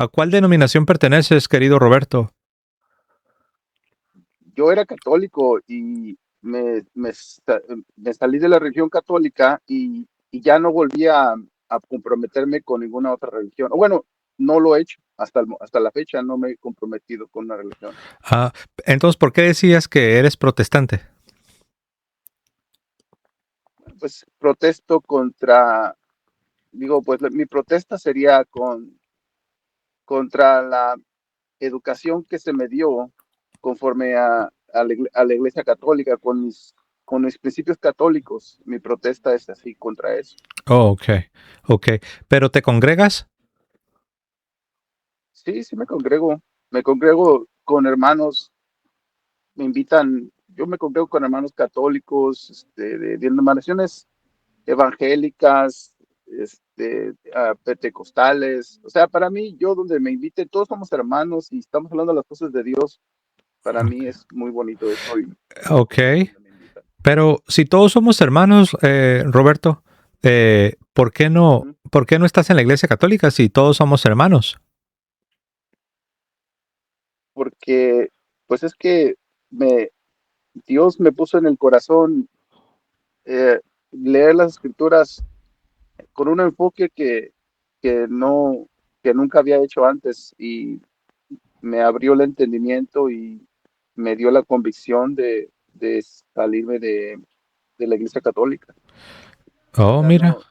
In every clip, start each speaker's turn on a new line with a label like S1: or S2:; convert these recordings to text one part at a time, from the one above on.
S1: ¿A cuál denominación perteneces, querido Roberto?
S2: Yo era católico y me salí de la religión católica y ya no volví a comprometerme con ninguna otra religión. O bueno, no lo he hecho hasta la fecha, no me he comprometido con una religión.
S1: Ah, entonces, ¿por qué decías que eres protestante?
S2: Pues protesto contra, digo, pues mi protesta sería contra la educación que se me dio conforme a la Iglesia Católica, con mis principios católicos. Mi protesta es así contra eso.
S1: Oh, ok, ok. ¿Pero te congregas?
S2: Sí, sí me congrego con hermanos, me invitan, yo me congrego con hermanos católicos, de denominaciones evangélicas, pentecostales. O sea, para mí, yo donde me inviten, todos somos hermanos y estamos hablando de las cosas de Dios. Para mí es muy bonito eso y
S1: Ok,
S2: donde me invitan.
S1: pero si todos somos hermanos, Roberto,
S2: Ujú.
S1: ¿por qué no estás en la iglesia católica si todos somos hermanos?
S2: Porque, pues es que me, Dios me puso en el corazón eh, leer las escrituras con un enfoque que no, que nunca había hecho antes y me abrió el entendimiento y me dio la convicción de salirme de la Iglesia Católica. O
S1: Oh,
S2: sea,
S1: mira.
S2: no,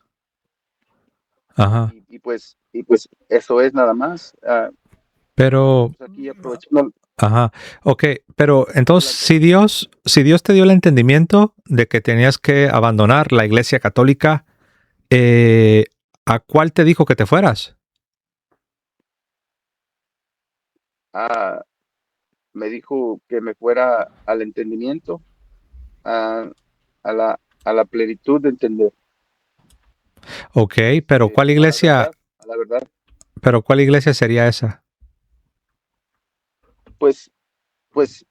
S1: Ajá.
S2: y pues eso es nada más.
S1: Pero,
S2: Pues aquí aprovechando
S1: ajá. Ok, pero entonces,
S2: la
S1: si Dios te dio el entendimiento de que tenías que abandonar la iglesia católica, eh, ¿a cuál te dijo que te fueras?
S2: ah, me dijo que me fuera al entendimiento, a, a la plenitud de entender,
S1: Ok,
S2: a la verdad,
S1: pero ¿cuál iglesia sería esa?
S2: pues, pues,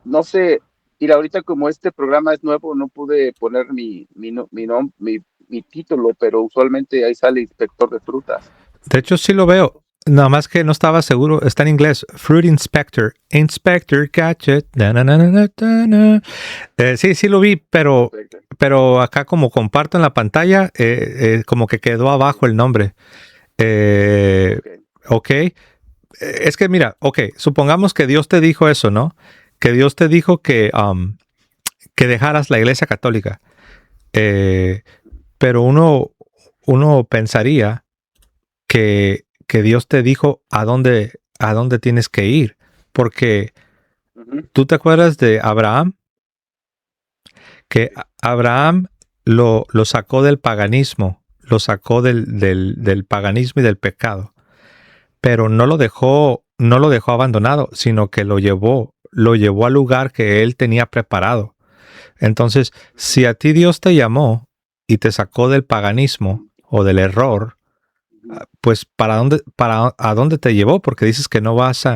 S2: no sé, y ahorita como este programa es nuevo, no pude poner mi título, pero usualmente ahí sale inspector de frutas.
S1: De hecho, sí lo veo. Nada más que no estaba seguro. Está en inglés. Fruit Inspector. Inspector Gadget. Na, na, na, na, na, na, na. Sí, sí lo vi,
S2: Inspector.
S1: pero acá como comparto en la pantalla, como que quedó abajo el nombre. Eh,
S2: Ok.
S1: ok. Es que mira, ok, supongamos que Dios te dijo eso, ¿no? Que Dios te dijo que dejaras la iglesia católica. Eh, pero uno pensaría que Dios te dijo a dónde tienes que ir. Porque
S2: Ujú.
S1: tú te acuerdas de Abraham, que
S2: Sí.
S1: Abraham lo sacó del paganismo, lo sacó del paganismo y del pecado, pero no lo dejó abandonado, sino que lo llevó al lugar que él tenía preparado. Entonces,
S2: Ujú,
S1: si a ti Dios te llamó y te sacó del paganismo
S2: ujú,
S1: o del error,
S2: ujú.
S1: pues a dónde te llevó, porque dices que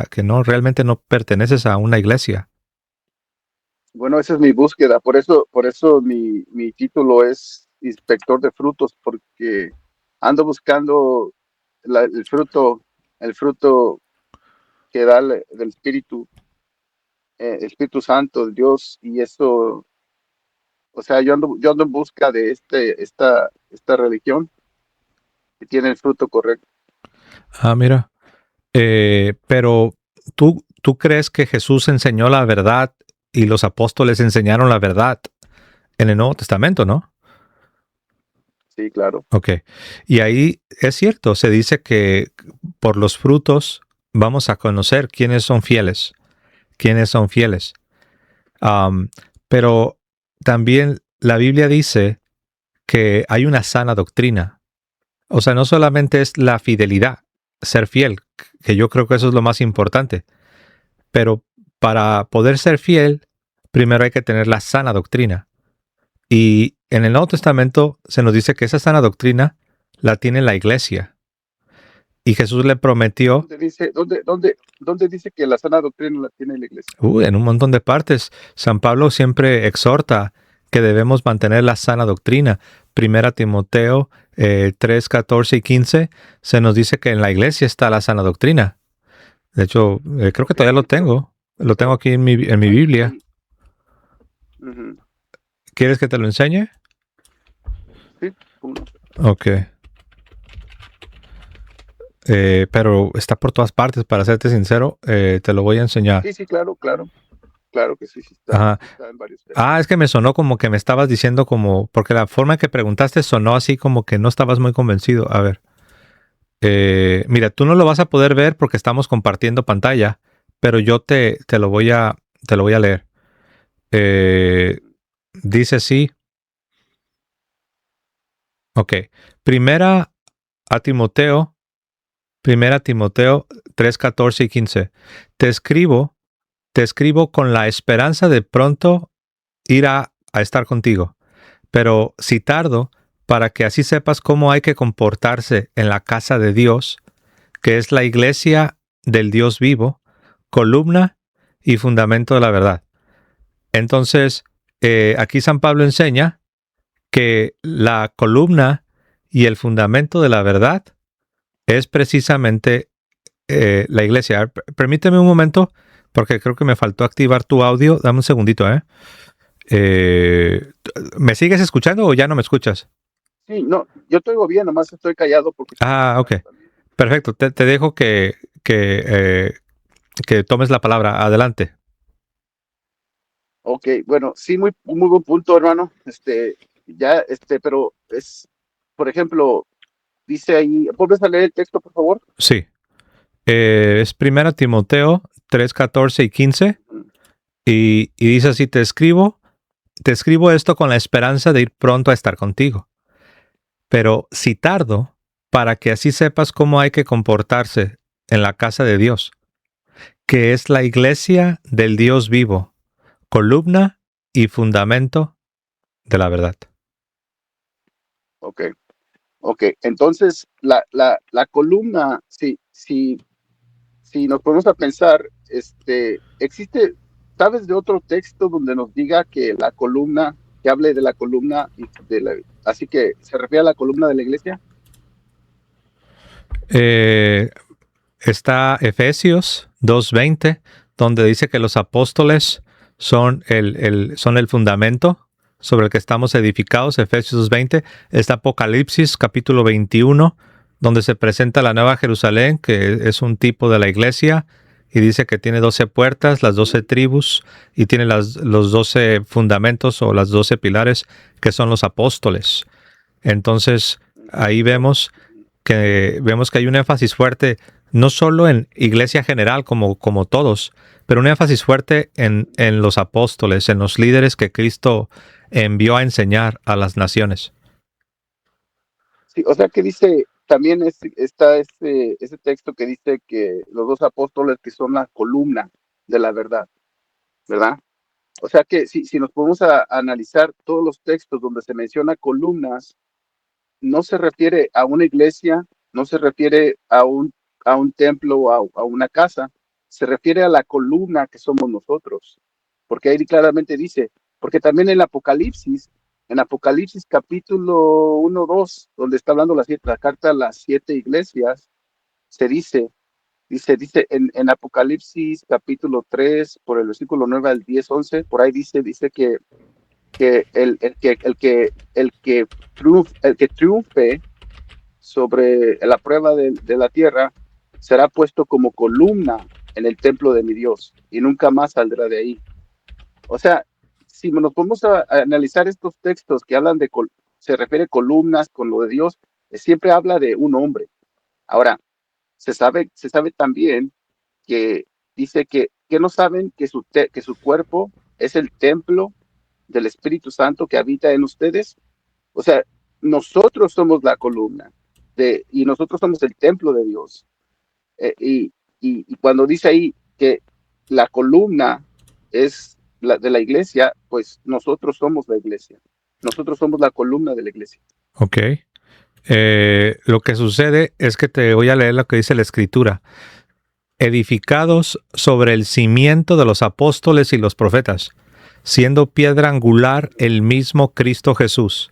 S1: que no realmente no perteneces a una iglesia.
S2: Bueno, esa es mi búsqueda, por eso mi título es inspector de frutos, porque ando buscando el fruto que da del Espíritu Santo, de Dios, y eso, o sea, yo ando en busca de esta religión que tiene el fruto correcto.
S1: Ah, mira. Pero tú crees que Jesús enseñó la verdad y los apóstoles enseñaron la verdad en el Nuevo Testamento, ¿no?
S2: Sí, claro.
S1: Ok. Y ahí es cierto, se dice que por los frutos vamos a conocer quiénes son fieles, quiénes son fieles. Am, pero también la Biblia dice que hay una sana doctrina. O sea, no solamente es la fidelidad, ser fiel, que yo creo que eso es lo más importante, pero para poder ser fiel, primero hay que tener la sana doctrina. Y en el Nuevo Testamento se nos dice que esa sana doctrina la tiene la iglesia. Y Jesús le prometió,
S2: ¿Dónde dice que la sana doctrina la tiene la iglesia?
S1: en un montón de partes, San Pablo siempre exhorta que debemos mantener la sana doctrina. Primera Timoteo 3, 14 y 15, se nos dice que en la iglesia está la sana doctrina. De hecho, creo que todavía lo tengo. Lo tengo aquí en mi Biblia.
S2: Ujú.
S1: ¿Quieres que te lo enseñe?
S2: Sí, ¿cómo no?
S1: Ok. Pero está por todas partes, para serte sincero, te lo voy a enseñar.
S2: Sí, claro, claro. Claro que sí,
S1: Ajá.
S2: sí está en varios textos.
S1: Es que me sonó como que me estabas diciendo porque la forma en que preguntaste sonó así como que no estabas muy convencido. A ver. Mira, tú no lo vas a poder ver porque estamos compartiendo pantalla, pero yo te lo voy a leer. Dice así. Ok. Primera a Timoteo, Primera Timoteo 3, 14 y 15. Te escribo con la esperanza de pronto ir a estar contigo. Pero si tardo, para que así sepas cómo hay que comportarse en la casa de Dios, que es la iglesia del Dios vivo, columna y fundamento de la verdad. Entonces, aquí San Pablo enseña que la columna y el fundamento de la verdad es precisamente la iglesia. Permíteme un momento, porque creo que me faltó activar tu audio. Dame un segundito, ¿eh? ¿Me sigues escuchando o ya no me escuchas?
S2: Sí, no, yo te oigo bien, nomás estoy callado porque estoy
S1: Ok.
S2: trabajando también.
S1: Perfecto. Te dejo que tomes la palabra. Adelante.
S2: Ok, bueno, sí, muy buen punto, hermano. Pero por ejemplo, dice ahí, ¿vuelves a leer el texto, por favor?
S1: Sí. Es 1 Timoteo 3, 14 y 15.
S2: Ujú.
S1: Y dice así, te escribo esto con la esperanza de ir pronto a estar contigo. Pero si tardo, para que así sepas cómo hay que comportarse en la casa de Dios, que es la iglesia del Dios vivo, columna y fundamento de la verdad.
S2: Ok, ok. Entonces, la columna, si nos ponemos a pensar, ¿sabes de otro texto donde nos diga que la columna, que hable de la columna así que se refiere a la columna de la iglesia?
S1: Eh, Está Efesios 2:20, donde dice que los apóstoles son son el fundamento sobre el que estamos edificados. Efesios 2:20. Está Apocalipsis capítulo 21, donde se presenta la Nueva Jerusalén, que es un tipo de la iglesia, y dice que tiene 12 puertas, las 12 tribus, y tiene los 12 fundamentos o las 12 pilares, que son los apóstoles. Entonces, ahí vemos que hay un énfasis fuerte, no solo en iglesia general como todos, pero un énfasis fuerte en los apóstoles, en los líderes que Cristo envió a enseñar a las naciones.
S2: Sí, o sea que dice, también está ese texto que dice que los dos apóstoles que son la columna de la verdad, ¿verdad? O sea que si nos ponemos a analizar todos los textos donde se menciona columnas, no se refiere a una iglesia, no se refiere a un templo o a una casa, se refiere a la columna que somos nosotros. Porque ahí claramente dice, porque también en Apocalipsis capítulo 1, 2, donde está hablando la carta a las 7 iglesias, se dice en Apocalipsis capítulo 3, por el versículo 9 al 10, 11, por ahí dice que el que triunfe sobre la prueba de la tierra será puesto como columna en el templo de mi Dios y nunca más saldrá de ahí. O sea, si nos ponemos a analizar estos textos que hablan se refiere columnas con lo de Dios, siempre habla de un hombre. Ahora, se sabe también que dice que no saben que su cuerpo es el templo del Espíritu Santo que habita en ustedes. O sea, nosotros somos la columna y nosotros somos el templo de Dios. Y cuando dice ahí que la columna es de la iglesia, pues nosotros somos la iglesia. Nosotros somos la columna de la iglesia.
S1: Ok. Lo que sucede es que te voy a leer lo que dice la Escritura. Edificados sobre el cimiento de los apóstoles y los profetas, siendo piedra angular el mismo Cristo Jesús.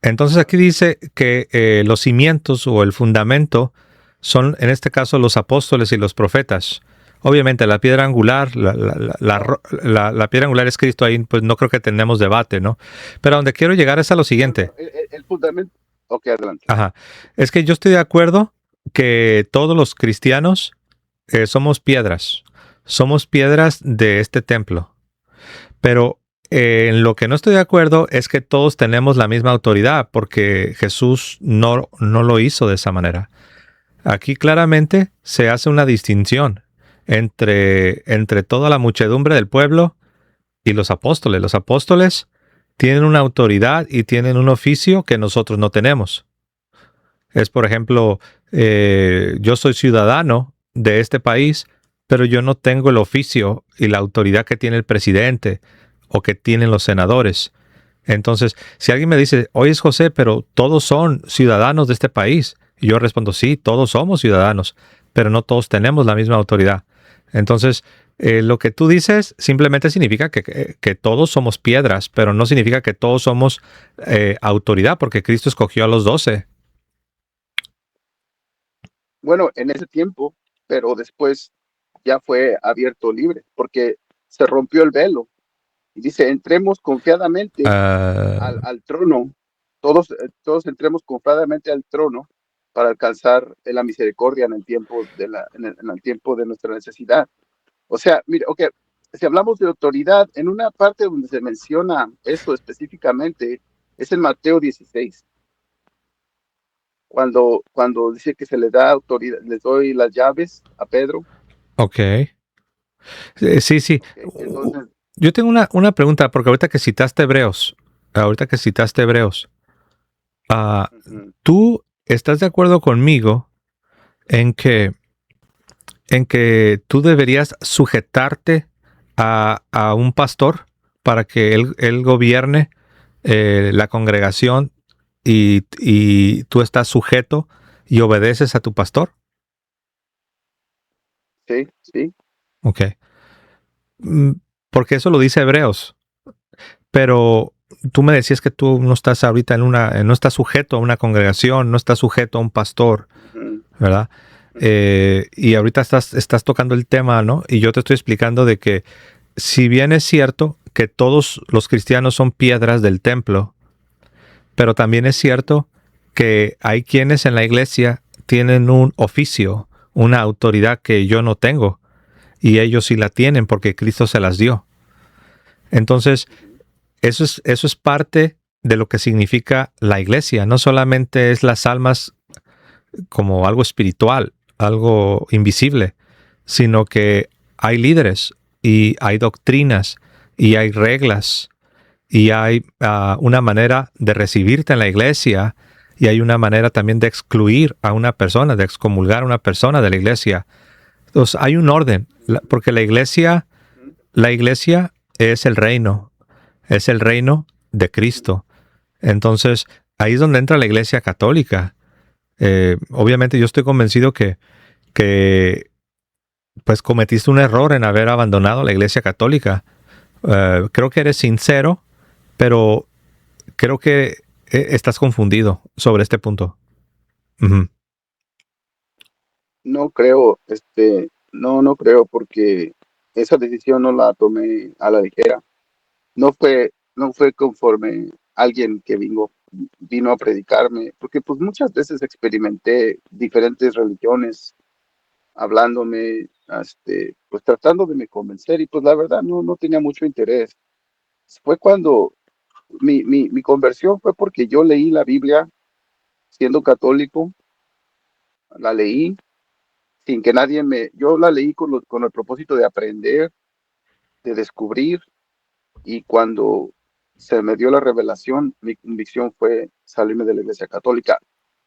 S1: Entonces aquí dice que los cimientos o el fundamento son, en este caso, los apóstoles y los profetas. Obviamente la piedra angular,
S2: No,
S1: la piedra angular es Cristo, ahí pues no creo que tenemos debate, ¿no? Pero a donde quiero llegar es a lo
S2: no,
S1: siguiente.
S2: el fundamento. Ok, adelante.
S1: Ajá. Es que yo estoy de acuerdo que todos los cristianos somos piedras de este templo. Pero en lo que no estoy de acuerdo es que todos tenemos la misma autoridad, porque Jesús no lo hizo de esa manera. Aquí claramente se hace una distinción entre toda la muchedumbre del pueblo y los apóstoles. Los apóstoles tienen una autoridad y tienen un oficio que nosotros no tenemos. Es, por ejemplo, yo soy ciudadano de este país, pero yo no tengo el oficio y la autoridad que tiene el presidente o que tienen los senadores. Entonces, si alguien me dice, oye José, pero todos son ciudadanos de este país, y yo respondo, sí, todos somos ciudadanos, pero no todos tenemos la misma autoridad. Entonces, lo que tú dices simplemente significa que todos somos piedras, pero no significa que todos somos autoridad, porque Cristo escogió a los 12.
S2: Bueno, en ese tiempo, pero después ya fue abierto libre, porque se rompió el velo. Y dice, entremos confiadamente
S1: Uh,
S2: al trono, todos entremos confiadamente al trono para alcanzar la misericordia en el tiempo en el tiempo de nuestra necesidad. O sea, mire, ok, si hablamos de autoridad, en una parte donde se menciona eso específicamente, es en Mateo 16, cuando dice que se le da autoridad, les doy las llaves a Pedro.
S1: ok. Sí, sí.
S2: Ok, entonces,
S1: Yo tengo una pregunta, porque ahorita que citaste Hebreos, ah,
S2: ujú,
S1: ¿tú estás de acuerdo conmigo en que tú deberías sujetarte a un pastor para que él gobierne la congregación y tú estás sujeto y obedeces a tu pastor?
S2: sí, sí.
S1: Ok. Mm, Porque eso lo dice Hebreos. Pero tú me decías que tú no estás ahorita no estás sujeto a una congregación, no estás sujeto a un pastor,
S2: Ujú,
S1: ¿verdad?
S2: ujú.
S1: Y ahorita estás tocando el tema, ¿no? Y yo te estoy explicando de que si bien es cierto que todos los cristianos son piedras del templo, pero también es cierto que hay quienes en la iglesia tienen un oficio, una autoridad que yo no tengo, y ellos sí la tienen porque Cristo se las dio. Entonces,
S2: Ujú.
S1: eso es parte de lo que significa la iglesia. No solamente es las almas como algo espiritual, algo invisible, sino que hay líderes y hay doctrinas y hay reglas y hay una manera de recibirte en la iglesia y hay una manera también de excluir a una persona, de excomulgar a una persona de la iglesia. Entonces hay un orden, porque
S2: Ujú.
S1: la iglesia es el reino de Cristo. Entonces, ahí es donde entra la Iglesia Católica. Obviamente yo estoy convencido que pues cometiste un error en haber abandonado la Iglesia Católica. Creo que eres sincero, pero creo que estás confundido sobre este punto. Ujú.
S2: No creo, no creo, porque esa decisión no la tomé a la ligera. No fue conforme alguien que vino a predicarme, porque pues muchas veces experimenté diferentes religiones hablándome, pues tratando de me convencer, y pues la verdad no tenía mucho interés. Fue cuando mi conversión fue porque yo leí la Biblia siendo católico, la leí sin que yo la leí con el propósito de aprender, de descubrir, y cuando se me dio la revelación, mi convicción fue salirme de la iglesia católica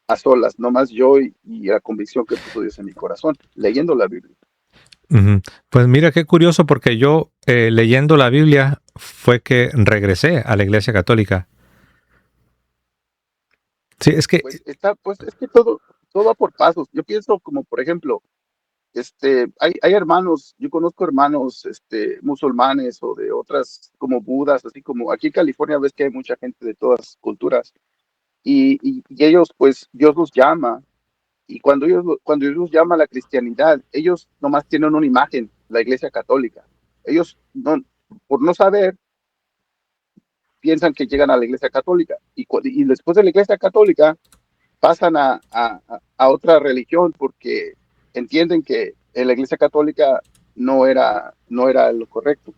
S2: a solas, nomás yo y la convicción que puso Dios en mi corazón, leyendo la Biblia.
S1: Ujú. Pues mira qué curioso, porque yo leyendo la Biblia fue que regresé a la Iglesia Católica. Sí, es que,
S2: Pues es que todo va por pasos. Yo pienso como, por ejemplo, hay hermanos, yo conozco hermanos, musulmanes o de otras como budas, así como aquí en California ves que hay mucha gente de todas culturas. y ellos, pues, Dios los llama. Y cuando Dios los llama a la cristianidad, ellos nomás tienen una imagen, la Iglesia Católica. Ellos, no, por no saber, piensan que llegan a la Iglesia Católica. Y después de la Iglesia Católica, pasan a otra religión porque entienden que en la Iglesia Católica no era lo correcto.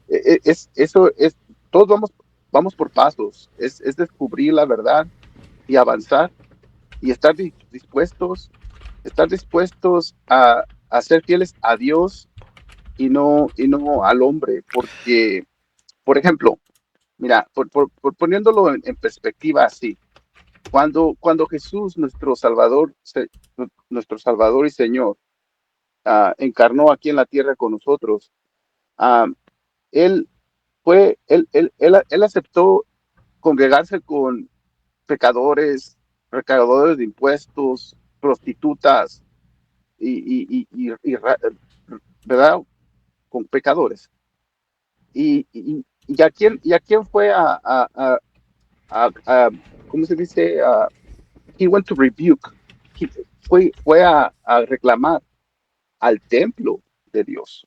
S2: Eso es, todos vamos por pasos, es descubrir la verdad y avanzar y estar dispuestos a ser fieles a Dios y no al hombre, porque, por ejemplo, mira, por poniéndolo en perspectiva así, cuando Jesús, nuestro Salvador y Señor, encarnó aquí en la tierra con nosotros, ah, él él aceptó congregarse con pecadores, recaudadores de impuestos, prostitutas ¿verdad? Con pecadores. ¿Y a quién fue a ¿cómo se dice? He went to rebuke. Fue a reclamar al templo de Dios,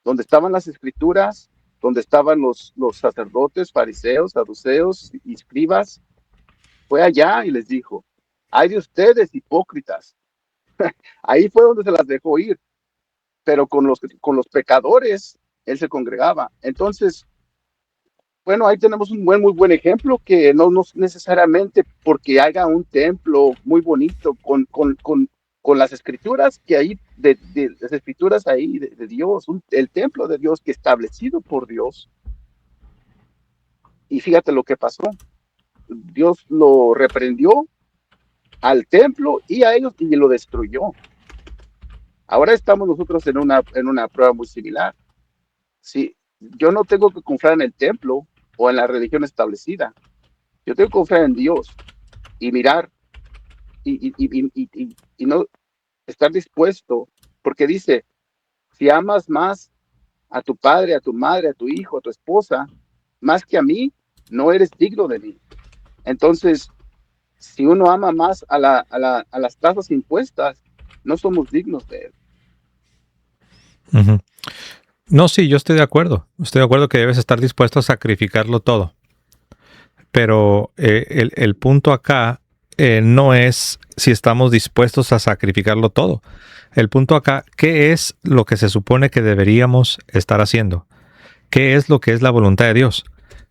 S2: donde estaban las escrituras, donde estaban los sacerdotes, fariseos, saduceos y escribas. Fue allá y les dijo: ay de ustedes, hipócritas. Ahí fue donde se las dejó ir, pero con los pecadores él se congregaba. Entonces, bueno, ahí tenemos un muy buen ejemplo, que no necesariamente porque haga un templo muy bonito con las escrituras que hay, de las escrituras ahí de Dios, el templo de Dios que establecido por Dios. Y fíjate lo que pasó. Dios lo reprendió al templo y a ellos y lo destruyó. Ahora estamos nosotros en una prueba muy similar. Sí, yo no tengo que confiar en el templo o en la religión establecida. Yo tengo que confiar en Dios y mirar y no estar dispuesto, porque dice: si amas más a tu padre, a tu madre, a tu hijo, a tu esposa, más que a mí, no eres digno de mí. Entonces, si uno ama más a las tasas impuestas, no somos dignos de él.
S1: Ujú. No, sí, yo estoy de acuerdo. Estoy de acuerdo que debes estar dispuesto a sacrificarlo todo. Pero el punto acá no es si estamos dispuestos a sacrificarlo todo. El punto acá, ¿qué es lo que se supone que deberíamos estar haciendo? ¿Qué es lo que es la voluntad de Dios?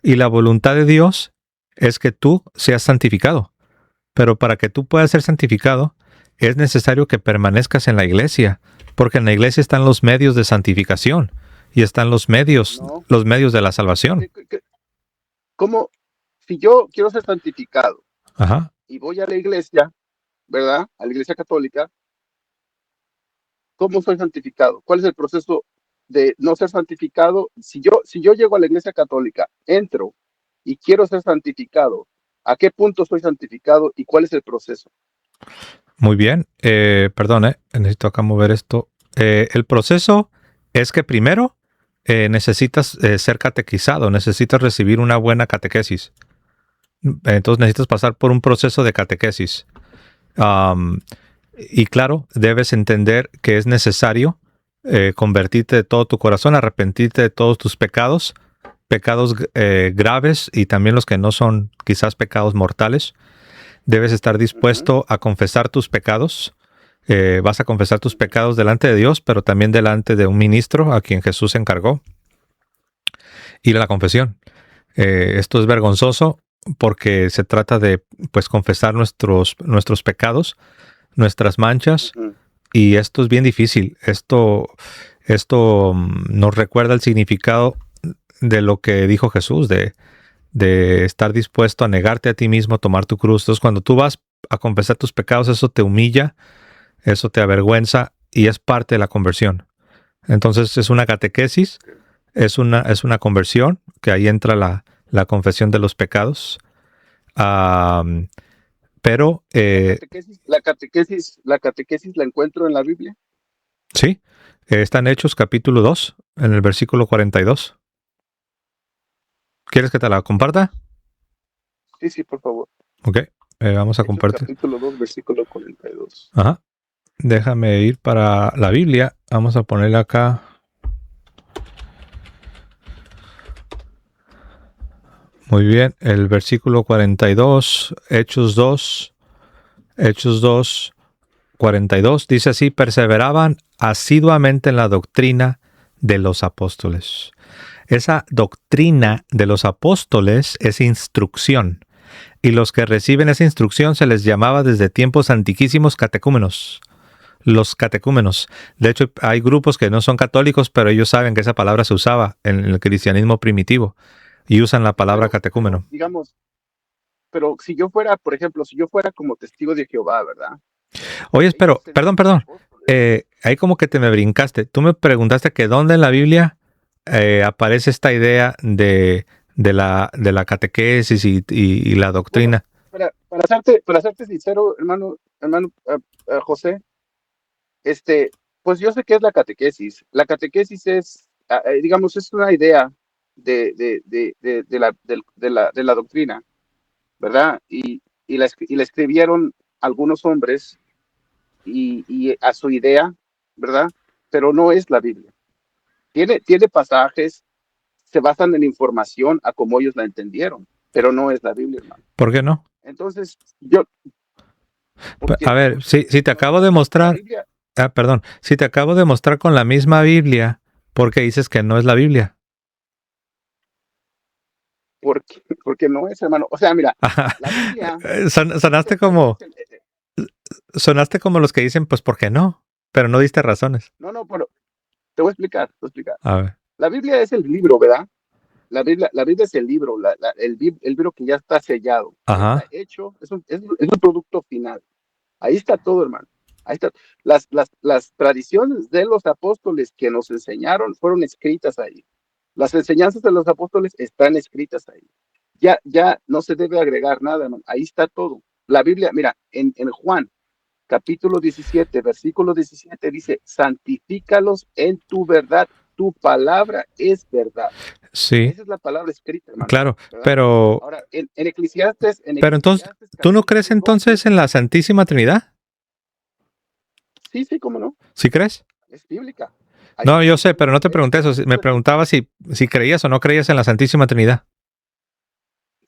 S1: Y la voluntad de Dios es que tú seas santificado. Pero para que tú puedas ser santificado, es necesario que permanezcas en la iglesia, porque en la iglesia están los medios de santificación y están
S2: No,
S1: los medios de la salvación.
S2: ¿cómo? Si yo quiero ser santificado
S1: Ajá.
S2: y voy a la iglesia, ¿verdad? A la iglesia católica, ¿cómo soy santificado? ¿Cuál es el proceso de no ser santificado? Si yo llego a la iglesia católica, entro y quiero ser santificado, ¿a qué punto soy santificado y cuál es el proceso?
S1: Muy bien. Perdón, necesito acá mover esto. El proceso es que primero necesitas ser catequizado, necesitas recibir una buena catequesis. Entonces necesitas pasar por un proceso de catequesis. Um, y claro, debes entender que es necesario convertirte de todo tu corazón, arrepentirte de todos tus pecados, pecados graves y también los que no son quizás pecados mortales. Debes estar
S2: Ujú,
S1: dispuesto a confesar tus pecados. Vas a confesar tus pecados delante de Dios, pero también delante de un ministro a quien Jesús encargó. Ir a la confesión. Esto es vergonzoso porque se trata de pues confesar nuestros pecados, nuestras manchas,
S2: ujú.
S1: y esto es bien difícil. Esto nos recuerda el significado de lo que dijo Jesús, de estar dispuesto a negarte a ti mismo, tomar tu cruz. Entonces, cuando tú vas a confesar tus pecados, eso te humilla, eso te avergüenza y es parte de la conversión. Entonces, es una catequesis, es una conversión, que ahí entra la confesión de los pecados. Um, pero,
S2: La catequesis la encuentro en la Biblia.
S1: sí, está en Hechos capítulo 2, en el versículo 42. ¿Quieres que te la comparta?
S2: Sí, sí, por favor.
S1: Ok. Vamos a
S2: Hechos
S1: compartir.
S2: capítulo 2, versículo 42.
S1: Ajá. Déjame ir para la Biblia. Vamos a ponerle acá. Muy bien. El versículo 42, Hechos 2, 42, dice así: perseveraban asiduamente en la doctrina de los apóstoles. Esa doctrina de los apóstoles es instrucción. Y los que reciben esa instrucción se les llamaba desde tiempos antiquísimos catecúmenos. Los catecúmenos. De hecho, hay grupos que no son católicos, pero ellos saben que esa palabra se usaba en el cristianismo primitivo y usan la palabra catecúmeno.
S2: Digamos, pero si yo fuera, por ejemplo, si yo fuera como testigo de Jehová, ¿verdad?
S1: Oye, pero, perdón. Ahí como que te me brincaste. Tú me preguntaste que dónde en la Biblia aparece esta idea de la catequesis y la doctrina.
S2: Bueno, para serte sincero, hermano José, pues yo sé qué es la catequesis. La catequesis es, digamos, es una idea de la doctrina, ¿verdad? Y la escribieron algunos hombres y a su idea, ¿verdad? Pero no es la Biblia. Tiene pasajes, se basan en información a como ellos la entendieron, pero no es la Biblia, hermano.
S1: ¿Por qué no?
S2: Entonces,
S1: a ver, si te acabo de mostrar, perdón, si te acabo de mostrar con la misma Biblia, ¿por qué dices que no es la Biblia?
S2: Porque no es, hermano. O sea, mira, la Biblia...
S1: Sonaste como los que dicen, pues, ¿por qué no? Pero no diste razones.
S2: No, pero te voy a explicar.
S1: A ver.
S2: La Biblia es el libro, ¿verdad? La Biblia es el libro, el libro que ya está sellado.
S1: Ajá.
S2: Está hecho, es un producto final. Ahí está todo, hermano. Ahí está. Las tradiciones de los apóstoles que nos enseñaron fueron escritas ahí. Las enseñanzas de los apóstoles están escritas ahí. Ya no se debe agregar nada, hermano. Ahí está todo. La Biblia, mira, en Juan, capítulo 17, versículo 17, dice: santifícalos en tu verdad. Tu palabra es verdad.
S1: Sí.
S2: Esa es la palabra escrita, hermano.
S1: Claro,
S2: ¿verdad?
S1: pero...
S2: Ahora, en Eclesiastes...
S1: Pero entonces, ¿tú no crees entonces en la Santísima Trinidad?
S2: Sí, cómo no.
S1: ¿Sí crees?
S2: Es bíblica.
S1: No, yo sé, pero no te pregunté eso. Me preguntaba si creías o no creías en la Santísima Trinidad.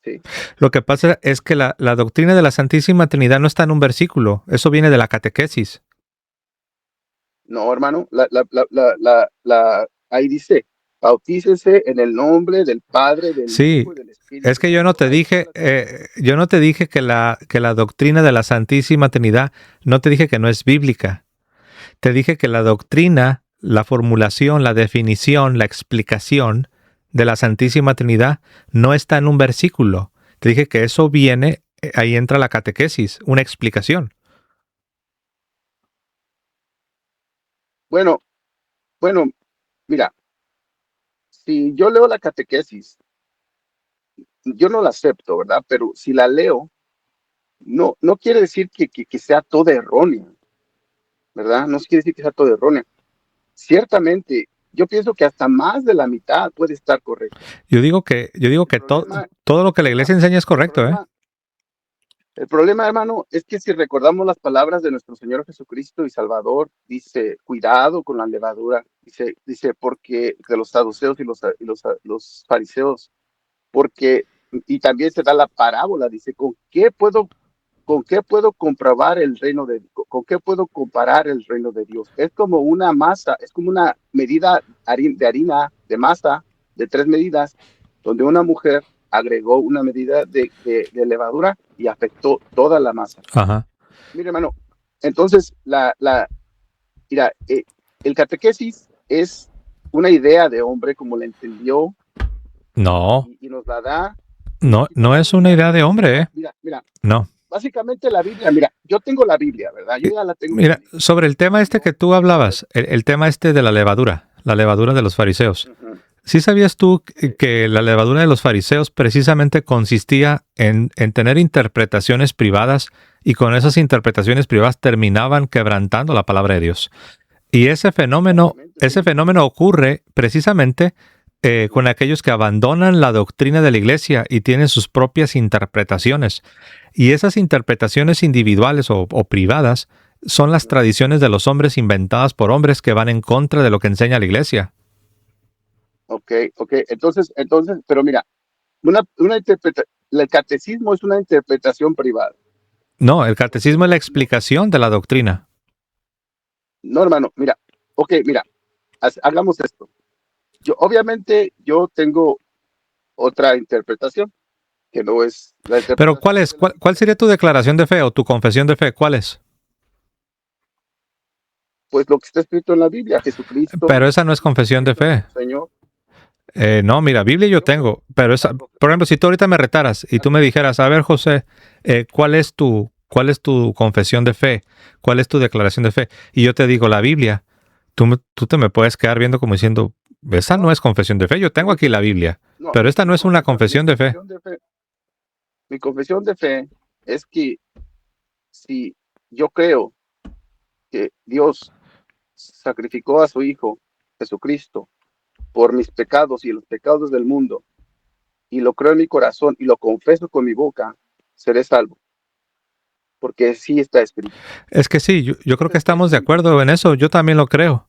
S2: Sí.
S1: Lo que pasa es que la doctrina de la Santísima Trinidad no está en un versículo. Eso viene de la catequesis.
S2: No, hermano. Ahí dice: bautícese en el nombre del Padre, del Hijo y del Espíritu.
S1: Es que yo no te dije, que la doctrina de la Santísima Trinidad, no te dije que no es bíblica. Te dije que la doctrina, la formulación, la definición, la explicación de la Santísima Trinidad no está en un versículo. Te dije que eso viene, ahí entra la catequesis, una explicación.
S2: Bueno, mira, si yo leo la catequesis, yo no la acepto, ¿verdad? Pero si la leo, no quiere decir que sea toda errónea, ¿verdad? No quiere decir que sea toda errónea. Ciertamente, yo pienso que hasta más de la mitad puede estar correcto.
S1: Yo digo que todo lo que la iglesia enseña es correcto,
S2: El problema, hermano, es que si recordamos las palabras de nuestro Señor Jesucristo y Salvador, dice: cuidado con la levadura. Dice porque de los saduceos y los fariseos, y también se da la parábola, dice: ¿con qué puedo comprobar el reino de Dios? ¿Con qué puedo comparar el reino de Dios? Es como una masa, es como una medida de harina, de masa, de 3 medidas, donde una mujer agregó una medida de levadura y afectó toda la masa.
S1: Ajá.
S2: Mire, hermano, entonces, mira, el catequesis es una idea de hombre como la entendió.
S1: No.
S2: Y nos la da.
S1: No es una idea de hombre,
S2: Mira.
S1: No.
S2: Básicamente la Biblia, mira, yo tengo la Biblia, ¿verdad? Yo ya la tengo.
S1: Mira, sobre el tema que tú hablabas, el tema de la levadura de los fariseos. Uh-huh. ¿Sí sabías tú que la levadura de los fariseos precisamente consistía en tener interpretaciones privadas, y con esas interpretaciones privadas terminaban quebrantando la palabra de Dios? Y ese fenómeno ocurre precisamente con aquellos que abandonan la doctrina de la iglesia y tienen sus propias interpretaciones. Y esas interpretaciones individuales o privadas son las tradiciones de los hombres inventadas por hombres que van en contra de lo que enseña la iglesia.
S2: Ok. Entonces, pero mira, el catecismo es una interpretación privada.
S1: No, el catecismo es la explicación de la doctrina.
S2: No, hermano, mira, hagamos esto. Obviamente, yo tengo otra interpretación, que no es la interpretación.
S1: Pero ¿cuál sería tu declaración de fe o tu confesión de fe? ¿Cuál es?
S2: Pues lo que está escrito en la Biblia, Jesucristo.
S1: Pero esa no es confesión de fe.
S2: Señor.
S1: No, mira, Biblia yo tengo, pero por ejemplo, si tú ahorita me retaras y tú me dijeras, a ver, José, ¿cuál es tu confesión de fe? ¿Cuál es tu declaración de fe? Y yo te digo la Biblia, tú te me puedes quedar viendo como diciendo, esa no es confesión de fe, yo tengo aquí la Biblia, pero esta no es una confesión de fe.
S2: Mi confesión de fe es que si yo creo que Dios sacrificó a su Hijo, Jesucristo, por mis pecados y los pecados del mundo, y lo creo en mi corazón y lo confeso con mi boca, seré salvo. Porque sí está escrito.
S1: Es que sí, yo creo que estamos de acuerdo en eso, yo también lo creo.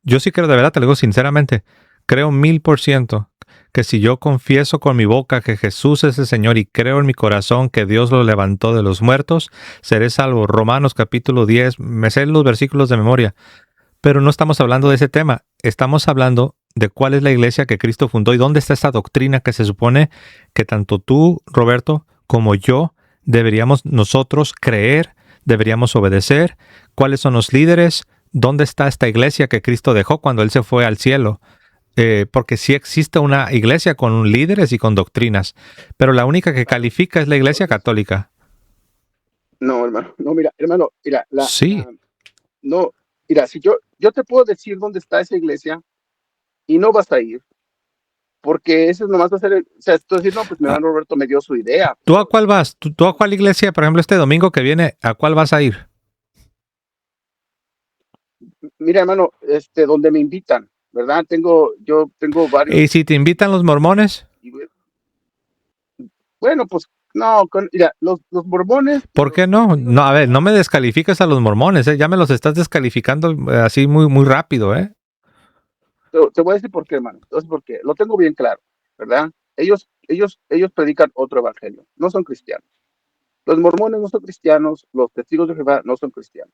S1: Yo sí creo, de verdad, te lo digo sinceramente, creo 1000% que si yo confieso con mi boca que Jesús es el Señor y creo en mi corazón que Dios lo levantó de los muertos, seré salvo. Romanos capítulo 10, me sé los versículos de memoria, pero no estamos hablando de ese tema, estamos hablando de cuál es la iglesia que Cristo fundó y dónde está esa doctrina que se supone que tanto tú, Roberto, como yo deberíamos nosotros creer, deberíamos obedecer, cuáles son los líderes, dónde está esta iglesia que Cristo dejó cuando Él se fue al cielo. Porque sí existe una iglesia con líderes y con doctrinas, pero la única que califica es la iglesia católica.
S2: No, hermano, no, mira,
S1: sí.
S2: Si yo te puedo decir dónde está esa iglesia y no vas a ir, porque eso nomás va a ser, o sea, tú decir, no, pues mi hermano Roberto me dio su idea.
S1: ¿Tú a cuál vas? ¿Tú a cuál iglesia, por ejemplo, este domingo que viene, a cuál vas a ir?
S2: Mira, hermano, donde me invitan, ¿verdad? Yo tengo varios.
S1: ¿Y si te invitan los mormones?
S2: Bueno, pues no, mira, los mormones.
S1: ¿Por qué no? No, a ver, no me descalifiques a los mormones, ya me los estás descalificando así muy, muy rápido, ¿eh?
S2: Te voy a decir por qué, hermano. Entonces, porque lo tengo bien claro, ¿verdad? Ellos predican otro evangelio, no son cristianos. Los mormones no son cristianos, los testigos de Jehová no son cristianos.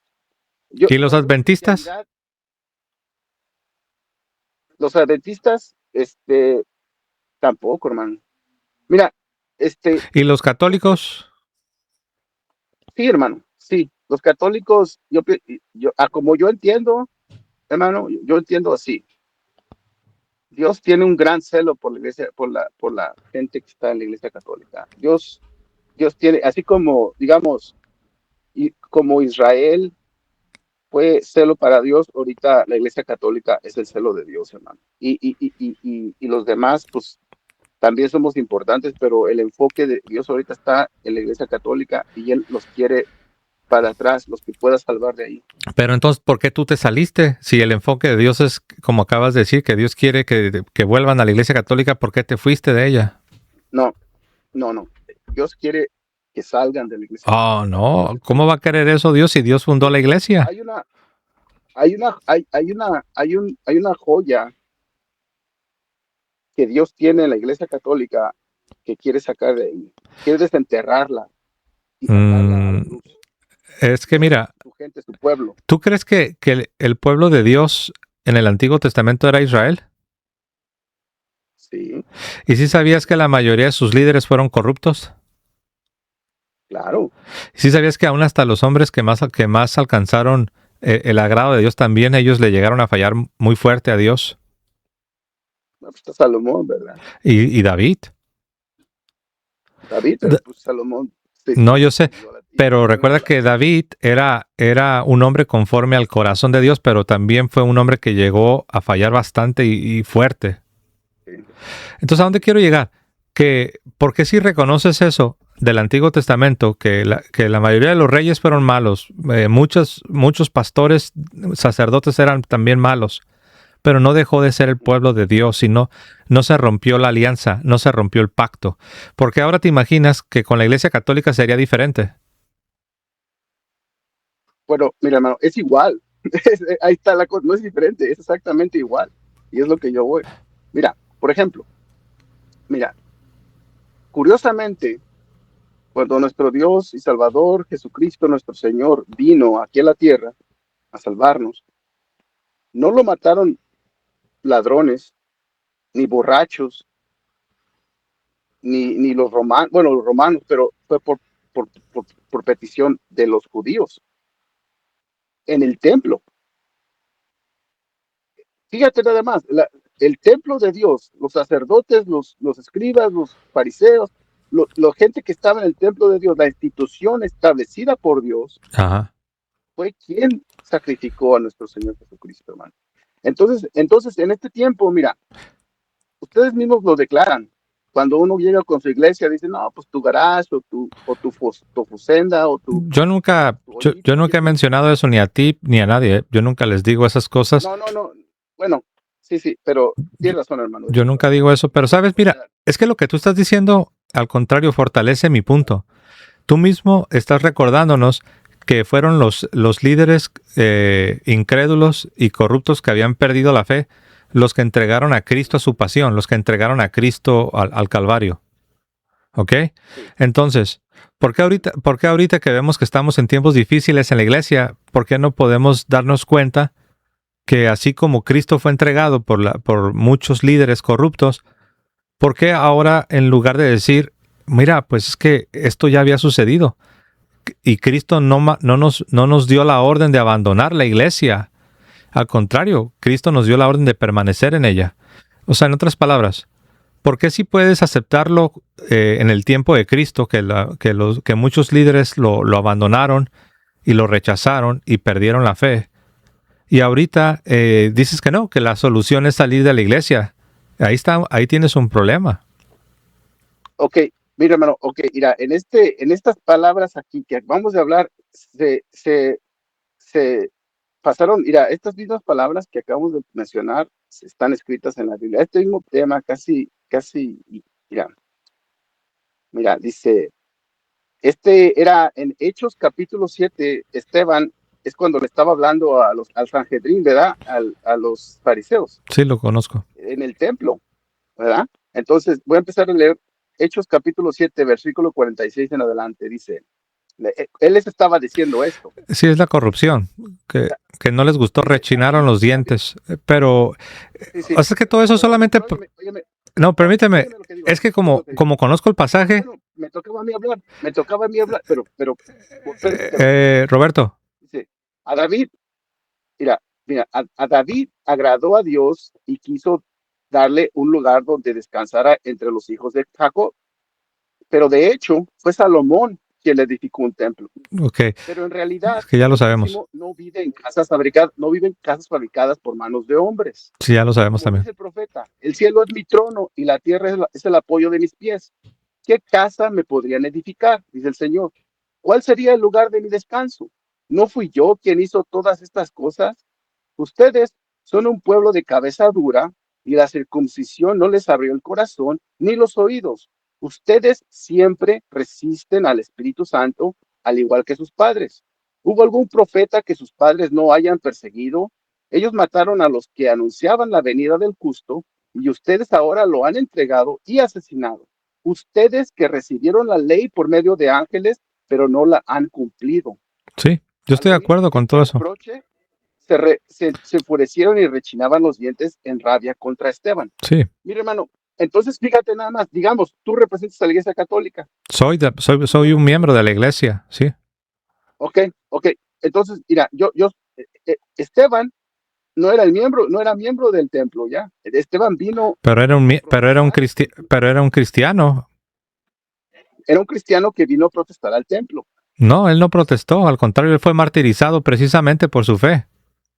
S1: ¿Y los adventistas?
S2: Los adventistas, tampoco, hermano. Mira,
S1: ¿Y los católicos?
S2: Sí, hermano, sí. Los católicos, como yo entiendo, hermano, yo entiendo así. Dios tiene un gran celo por la iglesia, por la gente que está en la iglesia católica. Dios tiene, así como, digamos, y como Israel fue celo para Dios, ahorita la iglesia católica es el celo de Dios, hermano. Y los demás, pues, también somos importantes, pero el enfoque de Dios ahorita está en la iglesia católica y Él los quiere para atrás, los que pueda salvar de ahí.
S1: Pero entonces, ¿por qué tú te saliste? Si el enfoque de Dios es, como acabas de decir, que Dios quiere que vuelvan a la iglesia católica, ¿por qué te fuiste de ella?
S2: No. Dios quiere que salgan de la iglesia.
S1: Oh, no. ¿Cómo va a querer eso Dios si Dios fundó la iglesia?
S2: Hay una joya que Dios tiene en la iglesia católica que quiere sacar de ahí. Quiere desenterrarla y sacarla a la luz.
S1: Es que mira,
S2: su gente, su pueblo.
S1: ¿Tú crees que el pueblo de Dios en el Antiguo Testamento era Israel?
S2: Sí.
S1: ¿Y si sabías que la mayoría de sus líderes fueron corruptos?
S2: Claro.
S1: ¿Y si sabías que aún hasta los hombres que más alcanzaron el agrado de Dios también, ellos le llegaron a fallar muy fuerte a Dios?
S2: Está Salomón, ¿verdad?
S1: Y David.
S2: Pues Salomón.
S1: No, yo sé. Pero recuerda que David era un hombre conforme al corazón de Dios, pero también fue un hombre que llegó a fallar bastante y fuerte.
S2: Sí.
S1: Entonces, ¿a dónde quiero llegar? ¿Por qué si reconoces eso del Antiguo Testamento, que la mayoría de los reyes fueron malos, muchos pastores, sacerdotes eran también malos? pero no dejó de ser el pueblo de Dios, sino no se rompió la alianza, no se rompió el pacto. Porque ahora te imaginas que con la Iglesia Católica sería diferente.
S2: Bueno, mira, hermano, es igual. Ahí está la cosa, no es diferente, es exactamente igual. Y es lo que yo voy. Mira, por ejemplo, mira, curiosamente, cuando nuestro Dios y Salvador Jesucristo, nuestro Señor, vino aquí a la tierra a salvarnos, no lo mataron ladrones, ni borrachos, ni los romanos, bueno, los romanos, pero fue por petición de los judíos en el templo. Fíjate nada más, el templo de Dios, los sacerdotes, los escribas, los fariseos, la gente que estaba en el templo de Dios, la institución establecida por Dios,
S1: Ajá.
S2: fue quien sacrificó a nuestro Señor Jesucristo, hermano. Entonces, en este tiempo, mira, ustedes mismos lo declaran. Cuando uno llega con su iglesia, dice, no, pues tu garage, tu fusenda, o tu...
S1: Yo nunca he mencionado eso ni a ti ni a nadie. Yo nunca les digo esas cosas.
S2: No. Bueno, sí, pero tienes razón, hermano.
S1: Yo nunca digo eso, pero sabes, mira, es que lo que tú estás diciendo, al contrario, fortalece mi punto. Tú mismo estás recordándonos que fueron los líderes incrédulos y corruptos que habían perdido la fe, los que entregaron a Cristo a su pasión, los que entregaron a Cristo al Calvario. ¿Ok? Entonces, ¿por qué ahorita que vemos que estamos en tiempos difíciles en la iglesia, por qué no podemos darnos cuenta que así como Cristo fue entregado por muchos líderes corruptos, ¿por qué ahora en lugar de decir, mira, pues es que esto ya había sucedido y Cristo no nos dio la orden de abandonar la iglesia? Al contrario, Cristo nos dio la orden de permanecer en ella. O sea, en otras palabras, ¿por qué si puedes aceptarlo en el tiempo de Cristo, que muchos líderes lo abandonaron y lo rechazaron y perdieron la fe? Y ahorita dices que no, que la solución es salir de la iglesia. Ahí tienes un problema.
S2: Ok, mira, hermano, mira, en estas palabras aquí que vamos a hablar, se pasaron, mira, estas mismas palabras que acabamos de mencionar están escritas en la Biblia. Este mismo tema casi, mira, dice, era en Hechos capítulo 7, Esteban es cuando le estaba hablando al Sanhedrín, ¿verdad? A los fariseos.
S1: Sí, lo conozco.
S2: En el templo, ¿verdad? Entonces, voy a empezar a leer Hechos capítulo 7, versículo 46 en adelante. Dice, él les estaba diciendo esto.
S1: Sí, es la corrupción, que no les gustó, rechinaron los dientes, pero
S2: Sí.
S1: o sea, es que todo eso solamente...
S2: Óyeme,
S1: no, permíteme, es que como conozco el pasaje...
S2: Bueno, me tocaba a mí hablar, pero
S1: Roberto.
S2: Dice, a David, mira, a David agradó a Dios y quiso darle un lugar donde descansara entre los hijos de Jacob. Pero de hecho, fue Salomón quien le edificó un templo.
S1: Okay.
S2: Pero en realidad,
S1: es que ya lo sabemos.
S2: No vive en casas fabricadas por manos de hombres.
S1: Sí, ya lo sabemos
S2: Como
S1: también.
S2: dice el profeta, el cielo es mi trono y la tierra es el apoyo de mis pies. ¿Qué casa me podrían edificar? Dice el Señor. ¿Cuál sería el lugar de mi descanso? ¿No fui yo quien hizo todas estas cosas? Ustedes son un pueblo de cabeza dura y la circuncisión no les abrió el corazón ni los oídos. Ustedes siempre resisten al Espíritu Santo, al igual que sus padres. ¿Hubo algún profeta que sus padres no hayan perseguido? Ellos mataron a los que anunciaban la venida del justo y ustedes ahora lo han entregado y asesinado. Ustedes que recibieron la ley por medio de ángeles, pero no la han cumplido.
S1: Sí, yo estoy de acuerdo con todo eso.
S2: Se enfurecieron y rechinaban los dientes en rabia contra Esteban.
S1: Sí.
S2: Mira, hermano, entonces fíjate nada más, digamos, tú representas a la Iglesia Católica.
S1: Soy un miembro de la Iglesia, sí.
S2: Ok. Entonces, mira, Esteban no era miembro del templo, ¿ya? Esteban vino...
S1: Pero era un cristiano.
S2: Era un cristiano que vino a protestar al templo.
S1: No, él no protestó, al contrario, él fue martirizado precisamente por su fe.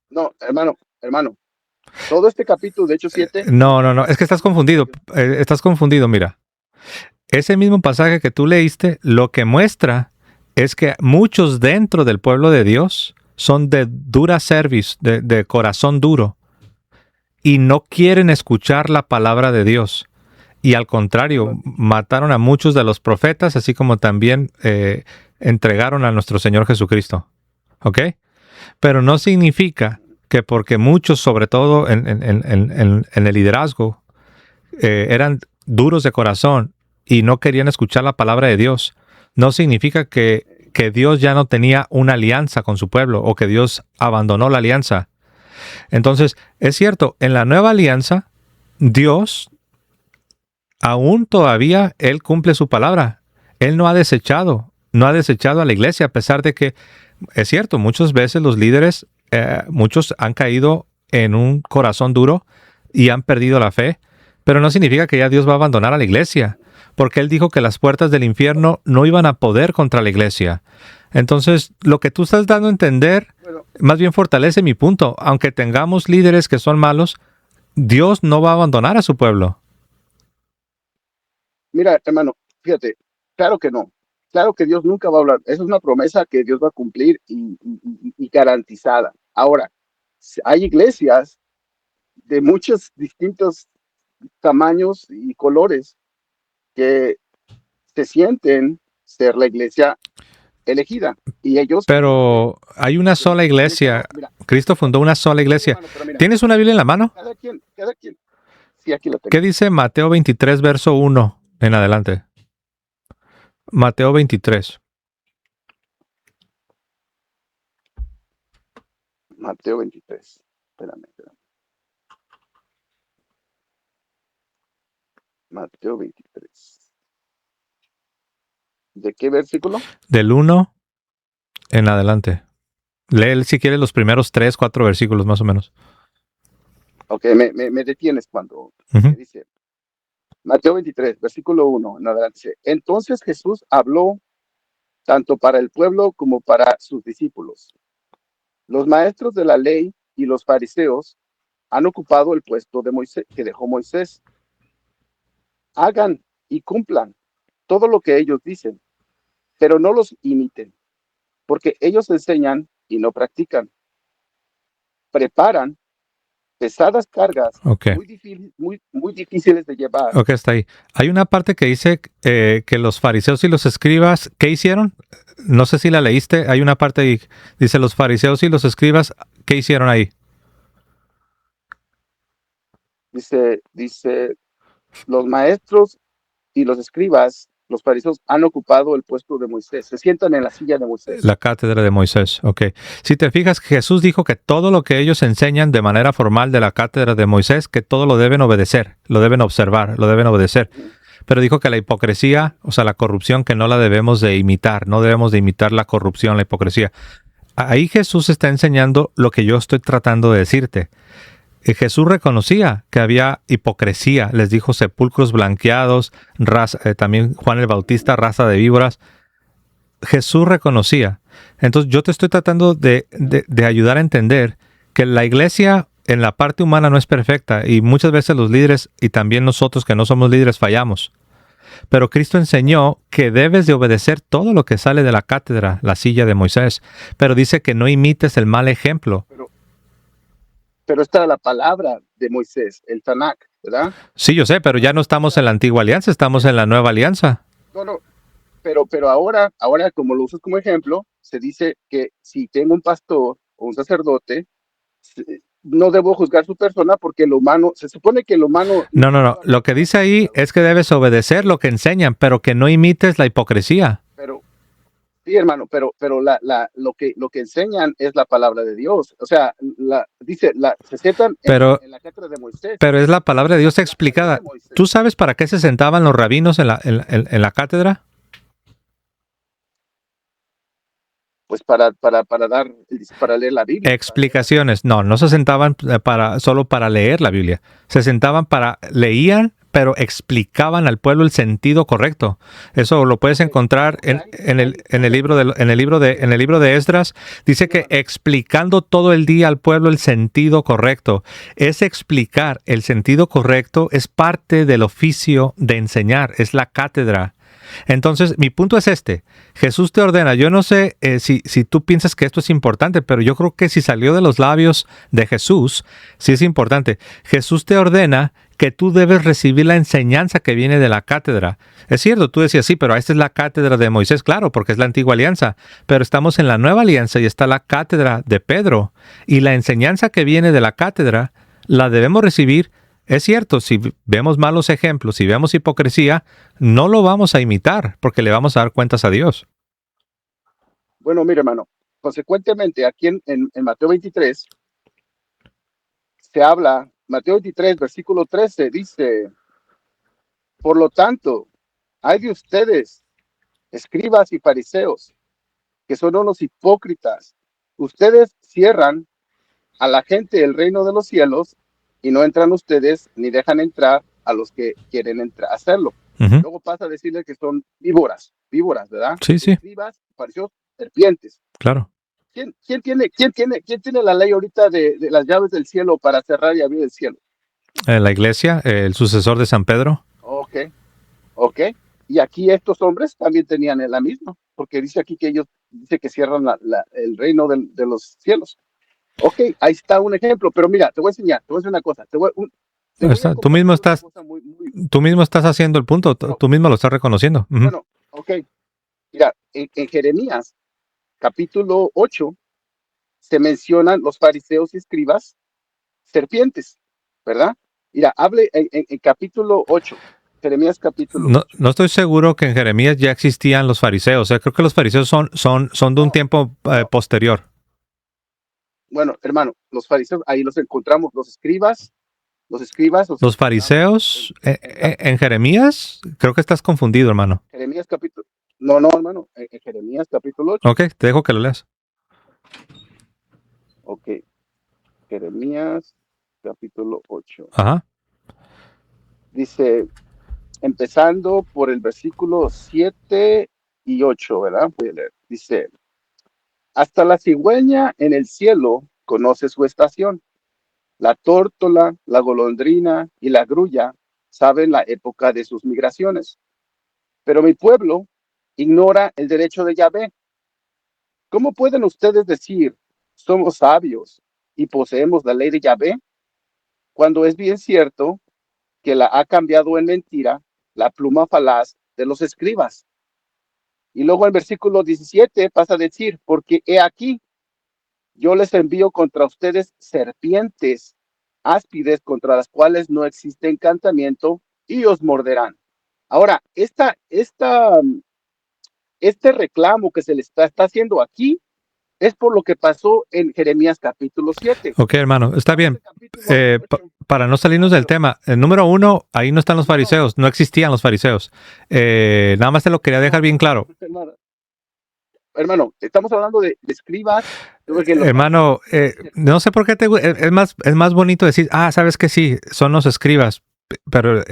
S2: No, hermano, todo este capítulo, de hecho 7...
S1: No, es que estás confundido, mira. Ese mismo pasaje que tú leíste, lo que muestra es que muchos dentro del pueblo de Dios son de dura cerviz, de corazón duro. y no quieren escuchar la palabra de Dios. Y al contrario, mataron a muchos de los profetas, así como también entregaron a nuestro Señor Jesucristo. ¿Ok? Pero no significa que porque muchos, sobre todo en el liderazgo, eran duros de corazón y no querían escuchar la palabra de Dios, no significa que Dios ya no tenía una alianza con su pueblo o que Dios abandonó la alianza. Entonces, es cierto, en la nueva alianza, Dios aún todavía Él cumple su palabra. Él no ha desechado a la iglesia, a pesar de que, es cierto, muchas veces los líderes, muchos han caído en un corazón duro y han perdido la fe, pero no significa que ya Dios va a abandonar a la iglesia, porque Él dijo que las puertas del infierno no iban a poder contra la iglesia. Entonces, lo que tú estás dando a entender, más bien fortalece mi punto. Aunque tengamos líderes que son malos, Dios no va a abandonar a su pueblo.
S2: Mira, hermano, fíjate, claro que no. Claro que Dios nunca va a hablar. Esa es una promesa que Dios va a cumplir y garantizada. Ahora, hay iglesias de muchos distintos tamaños y colores que se sienten ser la iglesia elegida. Y ellos...
S1: Pero hay una sola iglesia.
S2: Mira,
S1: Cristo fundó una sola iglesia.
S2: hermano, pero mira,
S1: ¿Tienes una Biblia en la mano?
S2: cada quien. Sí, aquí la tengo.
S1: ¿Qué dice Mateo 23, verso 1 en adelante? Mateo 23.
S2: Mateo 23. Espérame. Mateo 23. ¿De qué versículo?
S1: Del 1 en adelante. Lee si quieres los primeros 3, 4 versículos más o menos.
S2: Ok, me detienes cuando me dice. Mateo 23, versículo 1 en adelante. Dice, entonces Jesús habló tanto para el pueblo como para sus discípulos. Los maestros de la ley y los fariseos han ocupado el puesto de Moisés, que dejó Moisés. Hagan y cumplan todo lo que ellos dicen, pero no los imiten, porque ellos enseñan y no practican. Preparan pesadas cargas muy difíciles de llevar.
S1: Ok, está ahí. Hay una parte que dice que los fariseos y los escribas, ¿qué hicieron? No sé si la leíste. Hay una parte ahí, dice los fariseos y los escribas, ¿qué hicieron ahí?
S2: Dice, los maestros y los escribas, los fariseos, han ocupado el puesto de Moisés. Se sientan en la silla de Moisés.
S1: La cátedra de Moisés, ok. Si te fijas, Jesús dijo que todo lo que ellos enseñan de manera formal de la cátedra de Moisés, que todo lo deben obedecer, lo deben observar, lo deben obedecer. Pero dijo que la hipocresía, o sea, la corrupción, que no la debemos de imitar, no debemos de imitar la corrupción, la hipocresía. Ahí Jesús está enseñando lo que yo estoy tratando de decirte. Jesús reconocía que había hipocresía, les dijo sepulcros blanqueados, también Juan el Bautista, raza de víboras. Jesús reconocía. Entonces yo te estoy tratando de ayudar a entender que la iglesia en la parte humana no es perfecta y muchas veces los líderes y también nosotros que no somos líderes fallamos. Pero Cristo enseñó que debes de obedecer todo lo que sale de la cátedra, la silla de Moisés, pero dice que no imites el mal ejemplo.
S2: Pero esta era la palabra de Moisés, el Tanakh, ¿verdad?
S1: Sí, yo sé, pero ya no estamos en la antigua alianza, estamos en la nueva alianza.
S2: No, pero ahora como lo usas como ejemplo, se dice que si tengo un pastor o un sacerdote, no debo juzgar su persona porque lo humano, se supone que lo humano...
S1: No. Lo que dice ahí es que debes obedecer lo que enseñan, pero que no imites la hipocresía.
S2: Sí, hermano, pero lo que enseñan es la palabra de Dios. O sea, se sientan en la cátedra de Moisés.
S1: Pero es la palabra de Dios explicada. ¿Tú sabes para qué se sentaban los rabinos en la cátedra?
S2: Pues para leer la Biblia.
S1: Explicaciones. No se sentaban solo para leer la Biblia. Se sentaban leían, pero explicaban al pueblo el sentido correcto. Eso lo puedes encontrar en el libro de Esdras. Dice que explicando todo el día al pueblo el sentido correcto. Ese explicar el sentido correcto es parte del oficio de enseñar, es la cátedra. Entonces, mi punto es este. Jesús te ordena. Yo no sé si tú piensas que esto es importante, pero yo creo que si salió de los labios de Jesús, sí es importante. Jesús te ordena que tú debes recibir la enseñanza que viene de la cátedra. Es cierto, tú decías, sí, pero esta es la cátedra de Moisés, claro, porque es la antigua alianza, pero estamos en la nueva alianza y está la cátedra de Pedro, y la enseñanza que viene de la cátedra la debemos recibir. Es cierto, si vemos malos ejemplos, si vemos hipocresía, no lo vamos a imitar, porque le vamos a dar cuentas a Dios.
S2: Bueno, mire, hermano, consecuentemente, aquí en Mateo 23 se habla, Mateo 23, versículo 13, dice, por lo tanto, hay de ustedes, escribas y fariseos, que son unos hipócritas. Ustedes cierran a la gente el reino de los cielos y no entran ustedes ni dejan entrar a los que quieren entrar, hacerlo.
S1: Ujú.
S2: Luego pasa a decirles que son víboras, ¿verdad?
S1: Sí, sí,
S2: Escribas, fariseos, serpientes.
S1: claro.
S2: ¿Quién tiene la ley ahorita de las llaves del cielo para cerrar y abrir el cielo?
S1: La iglesia, el sucesor de San Pedro.
S2: Ok, ok. Y aquí estos hombres también tenían la misma, porque dice aquí que ellos, dice que cierran el reino de los cielos. Ok, ahí está un ejemplo, pero mira, te voy a enseñar, te voy a decir una cosa, te voy a
S1: Tú mismo
S2: compartir una
S1: estás,
S2: cosa
S1: tú mismo estás haciendo el punto,
S2: no,
S1: tú mismo lo estás reconociendo. Ujú.
S2: bueno, ok, mira, en Jeremías, capítulo 8, se mencionan los fariseos y escribas serpientes, ¿verdad? Mira, hable en capítulo 8, Jeremías capítulo
S1: No,
S2: 8.
S1: no estoy seguro que en Jeremías ya existían los fariseos. Creo que los fariseos son de un
S2: No,
S1: tiempo
S2: no,
S1: posterior.
S2: bueno, hermano, los fariseos, ahí los encontramos, los escribas los
S1: Los
S2: encontramos
S1: fariseos
S2: en
S1: en Jeremías, creo que estás confundido, hermano.
S2: Jeremías capítulo, no, hermano, en Jeremías capítulo 8.
S1: Ok, te dejo que lo leas.
S2: Ok, Jeremías capítulo 8.
S1: Ajá.
S2: Dice, empezando por el versículo 7 y 8, ¿verdad? Voy a leer. Dice, hasta la cigüeña en el cielo conoce su estación. La tórtola, la golondrina y la grulla saben la época de sus migraciones. Pero mi pueblo ignora el derecho de Yahvé. ¿Cómo pueden ustedes decir, somos sabios y poseemos la ley de Yahvé, cuando es bien cierto que la ha cambiado en mentira la pluma falaz de los escribas? Y luego el versículo 17 pasa a decir, porque he aquí, yo les envío contra ustedes serpientes áspides contra las cuales no existe encantamiento y os morderán. Ahora, este reclamo que se le está haciendo aquí es por lo que pasó en Jeremías capítulo 7.
S1: Ok, hermano, está
S2: Vamos
S1: bien.
S2: al capítulo 8.
S1: Para no salirnos del tema, el número uno, ahí no están los fariseos, no existían los fariseos. Nada más te lo quería dejar bien claro.
S2: Hermano, estamos hablando de escribas.
S1: Hermano, no sé por qué es más bonito decir, sabes que sí, son los escribas, pero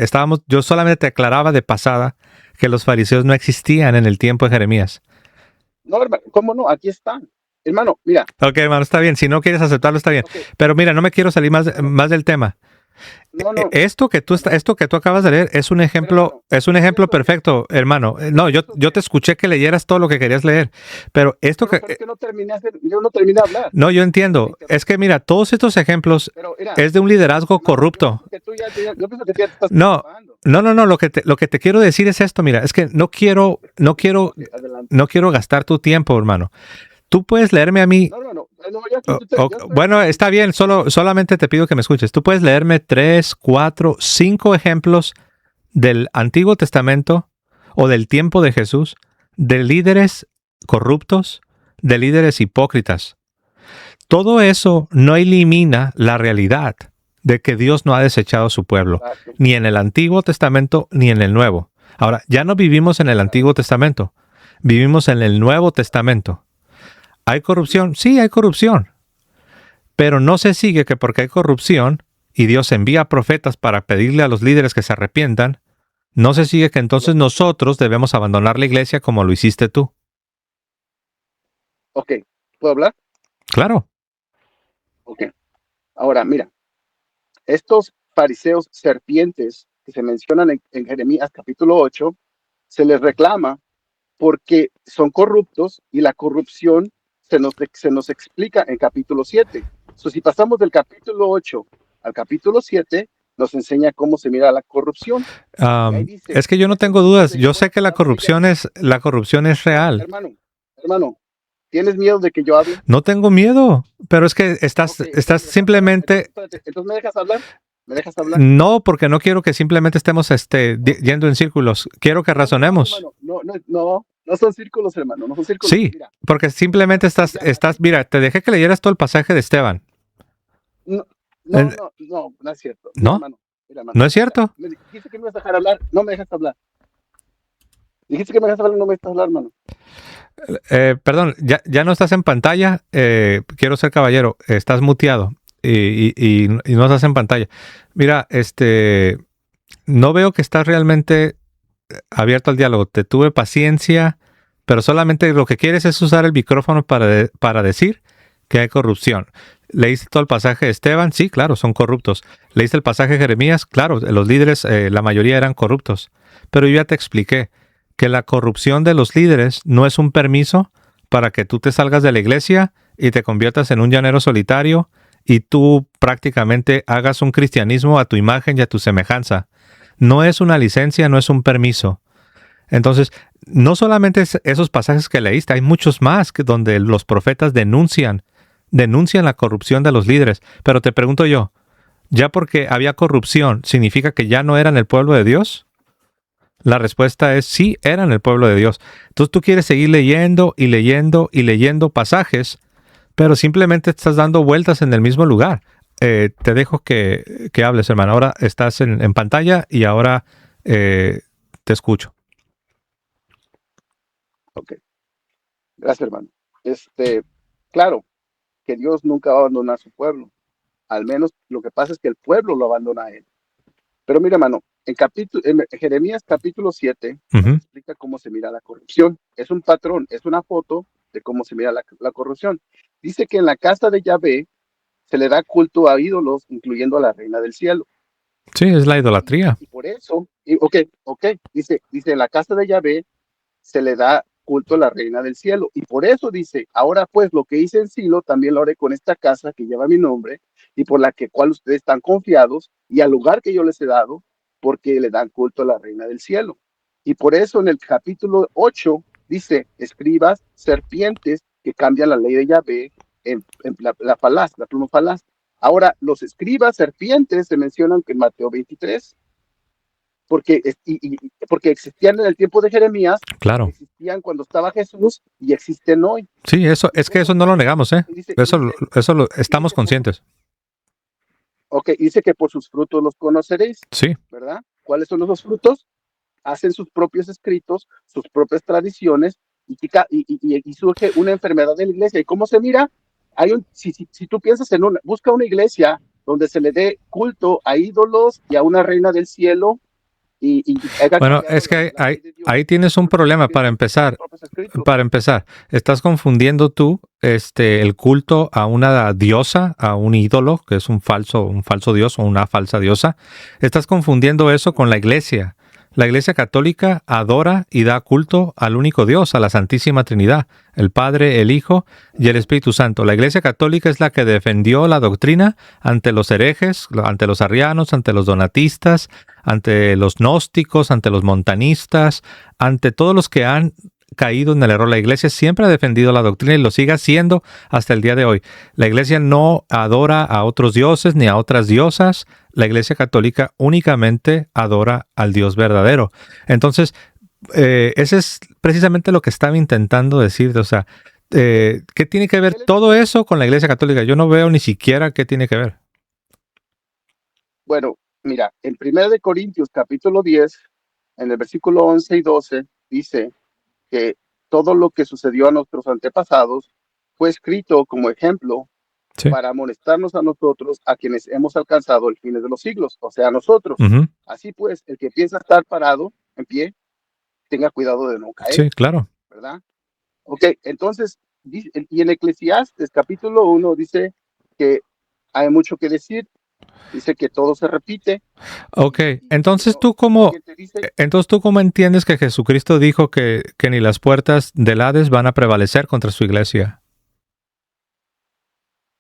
S1: yo solamente te aclaraba de pasada que los fariseos no existían en el tiempo de Jeremías.
S2: No, hermano, ¿cómo no? Aquí están. Hermano, mira.
S1: Ok, hermano, está bien, si no quieres aceptarlo está bien,
S2: Okay.
S1: pero mira, no me quiero salir más del tema.
S2: No.
S1: Esto que tú acabas de leer es un ejemplo, perfecto, hermano. No, yo te escuché que leyeras todo lo que querías leer, pero esto
S2: pero
S1: que
S2: es que yo no terminé de hablar.
S1: no, yo entiendo. Es que mira, todos estos ejemplos es de un liderazgo corrupto.
S2: Yo pienso que tú ya te estás
S1: No, no. Lo que te quiero decir es esto. Mira, es que no quiero gastar tu tiempo, hermano. Tú puedes leerme a mí. Bueno, está bien. Solamente te pido que me escuches. Tú puedes leerme 3, 4, 5 ejemplos del Antiguo Testamento o del tiempo de Jesús de líderes corruptos, de líderes hipócritas. Todo eso no elimina la realidad de que Dios no ha desechado a su pueblo, ni en el Antiguo Testamento ni en el Nuevo. Ahora, ya no vivimos en el Antiguo Testamento, vivimos en el Nuevo Testamento. ¿Hay corrupción? Sí, hay corrupción. Pero no se sigue que porque hay corrupción y Dios envía profetas para pedirle a los líderes que se arrepientan, no se sigue que entonces nosotros debemos abandonar la iglesia como lo hiciste tú.
S2: Ok, ¿puedo hablar?
S1: Claro.
S2: Ok. Ahora, mira, estos fariseos serpientes que se mencionan en Jeremías capítulo 8 se les reclama porque son corruptos y la corrupción se nos explica en capítulo 7. So, si pasamos del capítulo 8 al capítulo 7, nos enseña cómo se mira la corrupción. Y ahí dice,
S1: Es que yo no tengo dudas. Yo sé que la corrupción es real.
S2: Hermano, ¿tienes miedo de que yo hable?
S1: No tengo miedo, pero es que estás simplemente...
S2: Entonces, ¿me dejas hablar? ¿Me dejas hablar?
S1: No, porque no quiero que simplemente estemos yendo en círculos. Quiero que razonemos.
S2: No son círculos, hermano, no son círculos.
S1: Sí, mira, porque simplemente mira, te dejé que leyeras todo el pasaje de Esteban.
S2: No es cierto.
S1: ¿No?
S2: Hermano,
S1: ¿No es cierto?
S2: Me dijiste que me ibas a dejar hablar, no me dejas hablar. Dijiste que me dejas hablar, no me dejas hablar, hermano.
S1: Perdón, ya no estás en pantalla. Quiero ser caballero. Estás muteado y no estás en pantalla. Mira, no veo que estás realmente abierto al diálogo. Te tuve paciencia, pero solamente lo que quieres es usar el micrófono para decir que hay corrupción. ¿Leíste todo el pasaje de Esteban? Sí, claro, son corruptos. ¿Leíste el pasaje de Jeremías? Claro, los líderes, la mayoría eran corruptos. Pero yo ya te expliqué que la corrupción de los líderes no es un permiso para que tú te salgas de la iglesia y te conviertas en un llanero solitario y tú prácticamente hagas un cristianismo a tu imagen y a tu semejanza. No es una licencia, no es un permiso. Entonces, no solamente esos pasajes que leíste, hay muchos más donde los profetas denuncian la corrupción de los líderes. Pero te pregunto yo, ¿ya porque había corrupción significa que ya no eran el pueblo de Dios? La respuesta es sí, eran el pueblo de Dios. Entonces tú quieres seguir leyendo y leyendo y leyendo pasajes, pero simplemente estás dando vueltas en el mismo lugar. Te dejo que hables, hermano. Ahora estás en pantalla y ahora te escucho.
S2: Ok. Gracias, hermano. Claro, que Dios nunca va a abandonar a su pueblo. Al menos lo que pasa es que el pueblo lo abandona a él. Pero mira, hermano, en Jeremías capítulo 7 nos explica cómo se mira la corrupción. Es un patrón, es una foto de cómo se mira la corrupción. Dice que en la casa de Yahvé se le da culto a ídolos, incluyendo a la reina del cielo.
S1: Sí, es la idolatría.
S2: Y por eso, dice, en la casa de Yahvé se le da culto a la reina del cielo. Y por eso dice, ahora pues lo que hice en Silo, también lo haré con esta casa que lleva mi nombre y por la cual ustedes están confiados y al lugar que yo les he dado, porque le dan culto a la reina del cielo. Y por eso en el capítulo 8 dice, escribas, serpientes que cambian la ley de Yahvé en la pluma falaz. Ahora, los escribas, serpientes, se mencionan en Mateo 23, porque existían en el tiempo de Jeremías,
S1: claro,
S2: existían cuando estaba Jesús y existen hoy.
S1: Sí, eso no lo negamos, ¿eh? Eso estamos conscientes.
S2: Dice que por sus frutos los conoceréis.
S1: Sí.
S2: ¿Verdad? ¿Cuáles son esos frutos? Hacen sus propios escritos, sus propias tradiciones y surge una enfermedad en la iglesia. ¿Y cómo se mira? Si tú piensas busca una iglesia donde se le dé culto a ídolos y a una reina del cielo.
S1: Bueno, es que ahí tienes un problema para empezar. Estás confundiendo tú el culto a una diosa, a un ídolo, que es un falso dios o una falsa diosa. Estás confundiendo eso con la iglesia. La Iglesia Católica adora y da culto al único Dios, a la Santísima Trinidad, el Padre, el Hijo y el Espíritu Santo. La Iglesia Católica es la que defendió la doctrina ante los herejes, ante los arrianos, ante los donatistas, ante los gnósticos, ante los montanistas, ante todos los que han caído en el error. La Iglesia siempre ha defendido la doctrina y lo sigue haciendo hasta el día de hoy. La Iglesia no adora a otros dioses ni a otras diosas. La Iglesia Católica únicamente adora al Dios verdadero. Entonces, ese es precisamente lo que estaba intentando decir. O sea, ¿qué tiene que ver todo eso con la Iglesia Católica? Yo no veo ni siquiera qué tiene que ver.
S2: Bueno, mira, en 1 de Corintios capítulo 10, en el versículo 11 y 12, dice que todo lo que sucedió a nuestros antepasados fue escrito como ejemplo para amonestarnos a nosotros, a quienes hemos alcanzado el fin de los siglos, o sea, a nosotros. Así pues, el que piensa estar parado, en pie, tenga cuidado de no caer.
S1: Sí, claro.
S2: ¿Verdad? Entonces, y en Eclesiastes capítulo 1 dice que hay mucho que decir, Dice que todo se repite.
S1: Ok,
S2: Pero alguien te dice,
S1: entonces tú cómo entiendes que Jesucristo dijo que ni las puertas del Hades van a prevalecer contra su iglesia?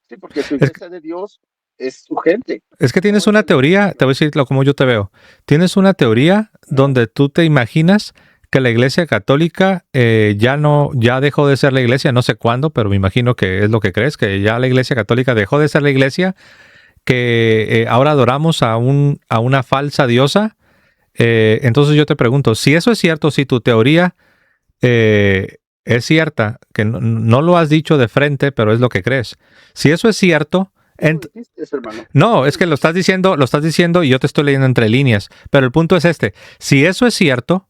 S2: sí, porque su
S1: Es,
S2: iglesia de Dios es su gente,
S1: es que
S2: no
S1: tienes
S2: es
S1: una
S2: el mundo.
S1: teoría, te voy a decir como yo te veo. Tienes una teoría
S2: Ajá.
S1: donde tú te imaginas que la iglesia católica ya dejó de ser la iglesia, no sé cuándo, pero me imagino que es lo que crees, que ya la iglesia católica dejó de ser la iglesia, que ahora adoramos a una falsa diosa. Entonces yo te pregunto, si eso es cierto, si tu teoría es cierta, que no lo has dicho de frente, pero es lo que crees. Si eso es cierto,
S2: Tú lo dijiste, hermano. Tú
S1: no,
S2: lo
S1: es que
S2: dijiste.
S1: lo estás diciendo y yo te estoy leyendo entre líneas. Pero el punto es este: si eso es cierto,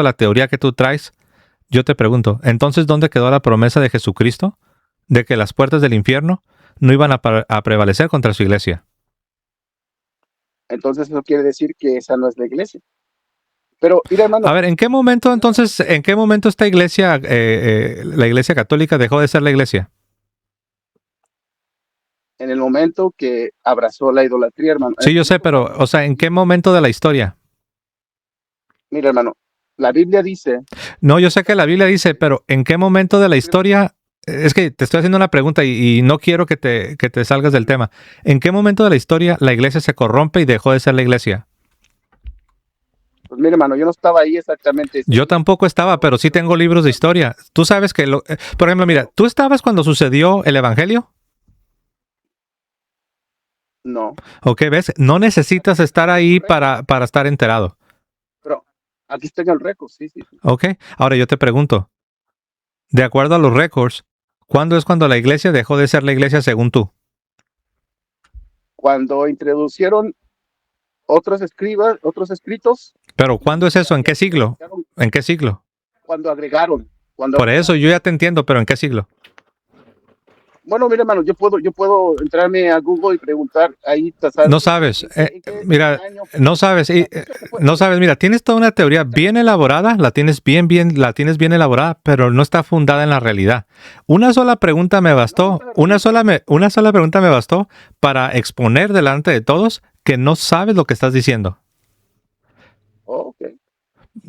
S1: la teoría que tú traes, yo te pregunto, entonces ¿dónde quedó la promesa de Jesucristo de que las puertas del infierno no iban a prevalecer contra su iglesia?
S2: Entonces eso quiere decir que esa no es la iglesia. Pero mira,
S1: A
S2: hermano,
S1: ver, ¿en qué momento entonces, en qué momento esta iglesia, la iglesia católica, dejó de ser la iglesia?
S2: en el momento que abrazó la idolatría, hermano, en
S1: Sí,
S2: el
S1: yo sé,
S2: momento
S1: pero,
S2: cuando,
S1: o sea, ¿en qué momento de la historia?
S2: mira, hermano, la Biblia dice,
S1: No, yo sé que la Biblia dice, pero ¿en qué momento de la historia? Es que te estoy haciendo una pregunta y no quiero que te salgas del tema. ¿En qué momento de la historia la iglesia se corrompe y dejó de ser la iglesia?
S2: pues mira, hermano, yo no estaba ahí exactamente ese
S1: Yo
S2: día,
S1: tampoco estaba, pero sí
S2: pero
S1: tengo libros de historia. Tú sabes que, por ejemplo, mira,
S2: pero
S1: ¿tú estabas cuando sucedió el Evangelio?
S2: no,
S1: ¿O qué ves? No necesitas
S2: aquí
S1: estar
S2: está en el
S1: ahí
S2: récord,
S1: para estar enterado.
S2: pero aquí está en el récord, sí, sí, sí.
S1: ¿Ok? Ahora yo te pregunto, de acuerdo a los récords, ¿cuándo es cuando la iglesia dejó de ser la iglesia según tú?
S2: Cuando introducieron otros escribas, otros escritos,
S1: Pero ¿cuándo es eso? ¿En
S2: y
S1: qué siglo?
S2: agregaron,
S1: ¿En qué siglo?
S2: cuando
S1: Por eso
S2: agregaron.
S1: yo ya te entiendo, pero ¿en qué siglo?
S2: Bueno, mira, hermano, yo puedo entrarme a Google y preguntar ahí, tasar,
S1: No sabes,
S2: en qué
S1: mira,
S2: año fue.
S1: no sabes,
S2: La fecha que fue,
S1: no sabes, mira, tienes toda una teoría
S2: fecha.
S1: bien elaborada, la tienes bien elaborada, pero no está fundada en la realidad. Una sola pregunta me
S2: No,
S1: bastó,
S2: esa es la realidad.
S1: una sola pregunta me bastó para exponer delante de todos que no sabes lo que estás diciendo.
S2: Oh, ok.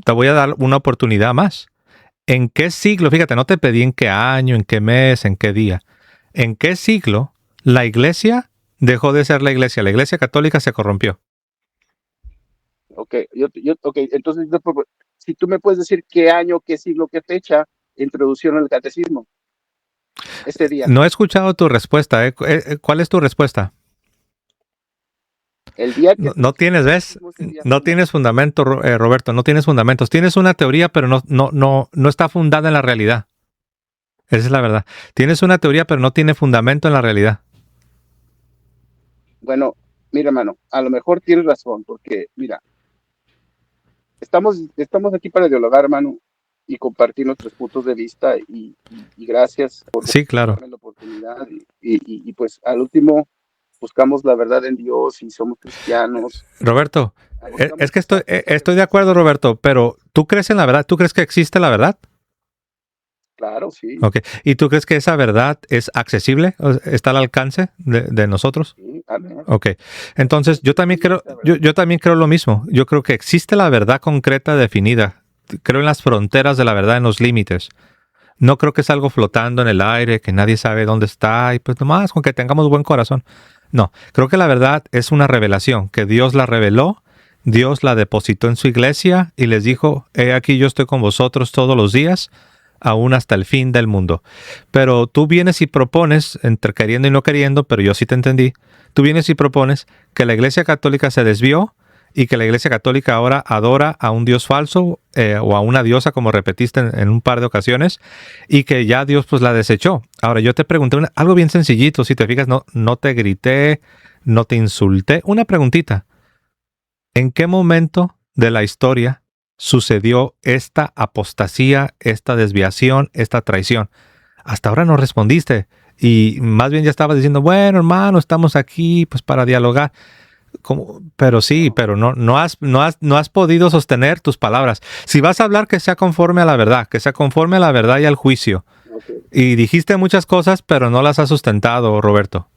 S1: Te voy a dar una oportunidad más. ¿En qué siglo? Fíjate, no te pedí en qué año, en qué mes, en qué día. ¿En qué siglo la iglesia dejó de ser la iglesia? La iglesia católica se corrompió.
S2: Ok, ok, entonces, si tú me puedes decir qué año, qué siglo, qué fecha introducieron el catecismo, ese día,
S1: No he escuchado tu respuesta. ¿Cuál es tu respuesta?
S2: el día que
S1: No,
S2: se
S1: no
S2: inició el
S1: tienes, ¿ves?
S2: catecismo, ese día
S1: No
S2: fue el
S1: tienes fundamento, Roberto. No tienes fundamentos. Tienes una teoría, pero no está fundada en la realidad. Esa es la verdad. Tienes una teoría, pero no tiene fundamento en la realidad.
S2: Bueno, mira, hermano, a lo mejor tienes razón, porque, mira, estamos aquí para dialogar, hermano, y compartir nuestros puntos de vista, y gracias
S1: Sí,
S2: por
S1: claro.
S2: darme la oportunidad, pues al último buscamos la verdad en Dios y somos cristianos,
S1: Roberto, es
S2: buscamos
S1: que
S2: esa
S1: estoy de
S2: revelación.
S1: acuerdo, Roberto, pero ¿tú crees en la verdad? ¿Tú crees que existe la verdad?
S2: Claro, sí,
S1: Ok. ¿Y tú crees que esa verdad es accesible? ¿Está al alcance de nosotros?
S2: sí, amén.
S1: Ok. Entonces,
S2: Yo creo en esa verdad.
S1: yo también creo lo mismo. Yo creo que existe la verdad concreta definida. Creo en las fronteras de la verdad, en los límites. No creo que es algo flotando en el aire, que nadie sabe dónde está y pues nomás con que tengamos buen corazón. No, creo que la verdad es una revelación, que Dios la reveló, Dios la depositó en su iglesia y les dijo, he aquí yo estoy con vosotros todos los días, aún hasta el fin del mundo. Pero tú vienes y propones, entre queriendo y no queriendo, pero yo sí te entendí, tú vienes y propones que la iglesia católica se desvió y que la iglesia católica ahora adora a un dios falso o a una diosa, como repetiste en un par de ocasiones, y que ya Dios pues la desechó. Ahora yo te pregunté algo bien sencillito, si te fijas, no te grité, no te insulté. Una preguntita, ¿en qué momento de la historia sucedió esta apostasía, esta desviación, esta traición? Hasta ahora no respondiste y más bien ya estabas diciendo, bueno hermano, estamos aquí pues para dialogar. Pero sí,
S2: No,
S1: pero no has podido sostener tus palabras. Si vas a hablar, que sea conforme a la verdad, que sea conforme a la verdad y al juicio.
S2: ok.
S1: Y dijiste muchas cosas, pero no las has sustentado, Roberto.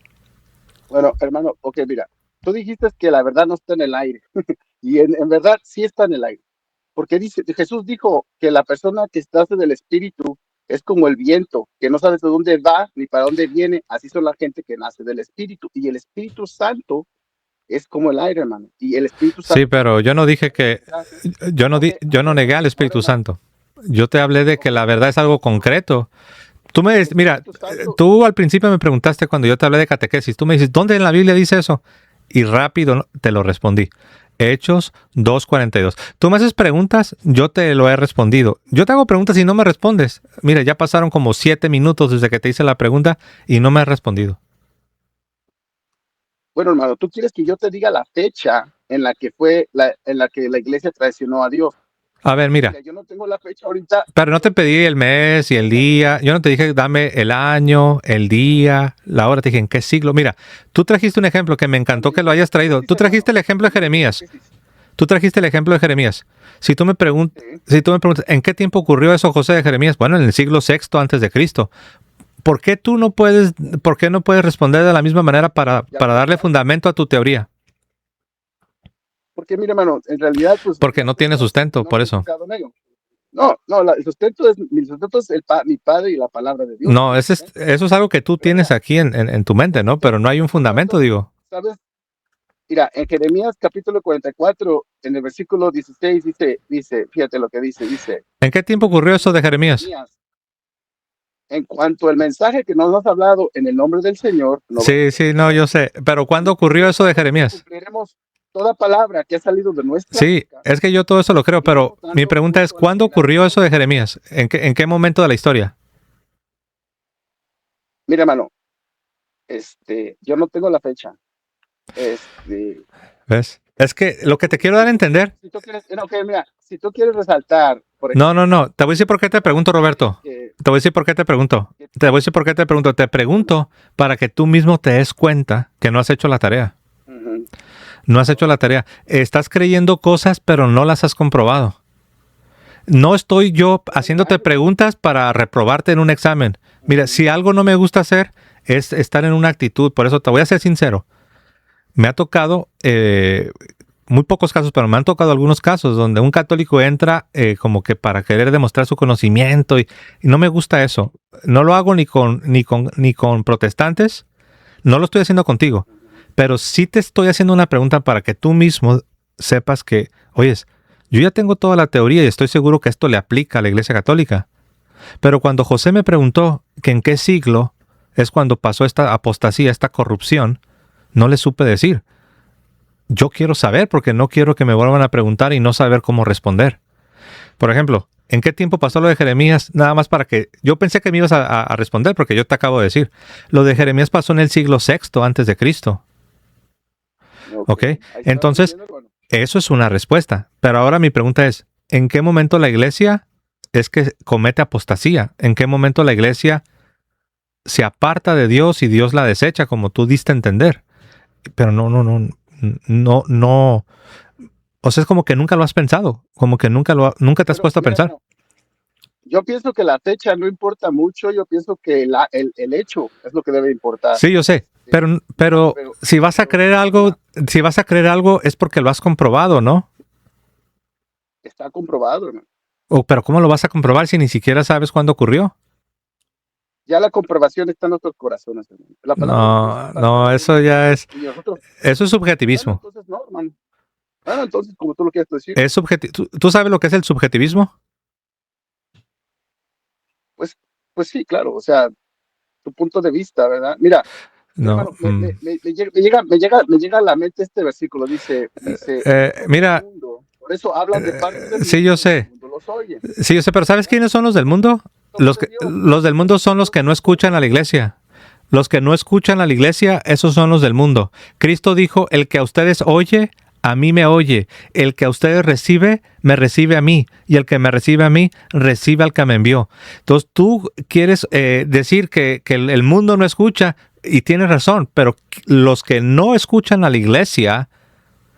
S2: Bueno, hermano, ok, mira, tú dijiste que la verdad no está en el aire, y en verdad sí está en el aire, porque Jesús dijo que la persona que está del Espíritu es como el viento, que no sabes de dónde va ni para dónde viene, así son la gente que nace del Espíritu, y el Espíritu Santo es como el aire, hermano, y el Espíritu
S1: Sí,
S2: Santo
S1: pero yo no dije que, yo no negué al Espíritu
S2: problema,
S1: Santo. Yo te hablé de que
S2: ok,
S1: la verdad es algo concreto.
S2: el
S1: Mira,
S2: Espíritu Santo,
S1: tú al principio me preguntaste cuando yo te hablé de catequesis, tú me dices, ¿dónde en la Biblia dice eso? Y rápido te lo respondí. Hechos 2:42. Tú me haces preguntas, yo te lo he respondido. Yo te hago preguntas y no me respondes. Mira, ya pasaron como 7 minutos desde que te hice la pregunta y no me has respondido.
S2: bueno, hermano, tú quieres que yo te diga la fecha en la que en la que la iglesia traicionó a Dios.
S1: A ver, mira,
S2: Mira, yo no tengo la fecha ahorita.
S1: pero no te pedí el mes y el día. Yo no te dije dame el año, el día, la hora. Te dije en qué siglo. Mira, tú trajiste un ejemplo que me encantó que lo hayas traído. Tú
S2: Dice,
S1: trajiste
S2: hermano,
S1: el ejemplo de
S2: dice
S1: Jeremías.
S2: catequesis.
S1: Tú trajiste el ejemplo de Jeremías. Si tú me preguntas,
S2: Sí.
S1: si tú me preguntas, ¿en qué tiempo ocurrió eso, José de Jeremías? Bueno, en el siglo sexto antes de Cristo. ¿Por qué tú no puedes, por qué no puedes responder de la misma manera
S2: Ya
S1: para
S2: ves,
S1: darle fundamento a tu teoría?
S2: porque mira, hermano, en realidad, pues
S1: Porque
S2: las
S1: no tiene
S2: fechas
S1: sustento,
S2: no
S1: por
S2: me he
S1: eso.
S2: enfocado en ello. No, no, mi sustento es mi padre y la palabra de Dios,
S1: No,
S2: hermano. ¿Ok?
S1: eso es algo que tú
S2: Pero
S1: tienes
S2: mira,
S1: aquí en tu mente, ¿no? Pero no hay un
S2: por
S1: fundamento,
S2: tanto,
S1: digo.
S2: ¿sabes? Mira, en Jeremías capítulo 44, en el versículo 16, fíjate lo que dice,
S1: ¿En qué tiempo
S2: tú
S1: ocurrió eso de Jeremías?
S2: Jeremías, en cuanto al mensaje que nos has hablado en el nombre del Señor, no vas a
S1: Sí, sí, no,
S2: obedecer.
S1: yo sé. Pero
S2: Y
S1: ¿cuándo ocurrió eso de
S2: nosotros
S1: Jeremías?
S2: cumpliremos toda palabra que ha salido de nuestra
S1: Sí,
S2: boca,
S1: es que yo todo eso lo creo,
S2: dice
S1: pero mi
S2: mostrando
S1: pregunta es,
S2: mucho
S1: ¿cuándo ocurrió eso de
S2: anheladamente.
S1: Jeremías? En qué momento de la historia?
S2: Mira, hermano, yo no tengo la fecha.
S1: ¿Ves? Es que lo que te quiero dar a entender.
S2: Si tú quieres, no, ok, mira, si tú quieres resaltar, por
S1: No, no,
S2: ejemplo,
S1: no. Te voy a decir por qué te pregunto, Roberto. Te voy a decir por qué te pregunto.
S2: que-
S1: Te voy a decir por qué te pregunto. Te
S2: bueno,
S1: pregunto para que tú mismo te des cuenta que no has hecho la tarea.
S2: ujú,
S1: No has hecho
S2: ok,
S1: la tarea. Estás creyendo cosas, pero no las has comprobado. No estoy yo
S2: bueno, mira,
S1: haciéndote preguntas para reprobarte en un examen. Mira,
S2: ujú,
S1: si algo no me gusta hacer es estar en una actitud. Por eso te voy a ser sincero. Me ha tocado, muy pocos casos, pero me han tocado algunos casos donde un católico entra como que para querer demostrar su conocimiento y no me gusta eso. No lo hago ni con protestantes, no lo estoy haciendo contigo,
S2: ujú.
S1: pero sí te estoy haciendo una pregunta para que tú mismo sepas que, oyes, yo ya tengo toda la teoría y estoy seguro que esto le aplica a la Iglesia Católica. Pero cuando José me preguntó que en qué siglo es cuando pasó esta apostasía, esta corrupción, no le supe decir. Yo quiero saber porque no quiero que me vuelvan a preguntar y no saber cómo responder. Por ejemplo, ¿en qué tiempo pasó lo de Jeremías? Nada más para que... Yo pensé que me ibas a responder porque yo te acabo de decir. Lo de Jeremías pasó en el siglo sexto antes de Cristo.
S2: Ok,
S1: ¿Ok?
S2: ahí estás muy
S1: Entonces,
S2: bien, hermano.
S1: eso es una respuesta. Pero ahora mi pregunta es, ¿en qué momento la iglesia es que comete apostasía? ¿En qué momento la iglesia se aparta de Dios y Dios la desecha como tú diste a entender? Pero no. O sea, es como que nunca lo has pensado, como que nunca te has
S2: Pero
S1: puesto a
S2: mira,
S1: pensar.
S2: hermano, yo pienso que la fecha no importa mucho, yo pienso que el hecho es lo que debe importar.
S1: Sí, yo sé, pero
S2: Pero,
S1: si vas a creer
S2: mira,
S1: algo, si vas a creer algo es porque lo has comprobado, ¿no?
S2: está comprobado, hermano.
S1: Pero ¿cómo lo vas a comprobar si ni siquiera sabes cuándo ocurrió?
S2: Ya la comprobación está en nuestros corazones, hermano. La palabra de Dios
S1: No,
S2: está
S1: no,
S2: dentro de
S1: eso
S2: nosotros.
S1: ya es,
S2: Y nosotros,
S1: eso es
S2: bueno,
S1: subjetivismo.
S2: entonces no, hermano. Bueno, entonces, como tú lo quieres decir,
S1: ¿Tú sabes lo que es el subjetivismo?
S2: pues, pues sí, claro, o sea, tu punto de vista, ¿verdad? Mira,
S1: No.
S2: hermano, me llega a la mente este versículo, dice, son del
S1: Mira,
S2: mundo, por eso hablan de parte del
S1: sí, yo
S2: mundo y el
S1: sé.
S2: mundo los oye.
S1: Sí, yo sé, pero ¿sabes quiénes son los del mundo?
S2: Somos de Dios,
S1: Los del mundo son los
S2: Dios
S1: que no
S2: es
S1: escuchan a la iglesia. Los que no escuchan a la iglesia, esos son los del mundo. Cristo dijo, el que a ustedes oye, a mí me oye. El que a ustedes recibe, me recibe a mí. Y el que me recibe a mí, recibe al que me envió. Entonces tú quieres decir que el mundo no escucha, y tienes razón, pero los que no escuchan a la iglesia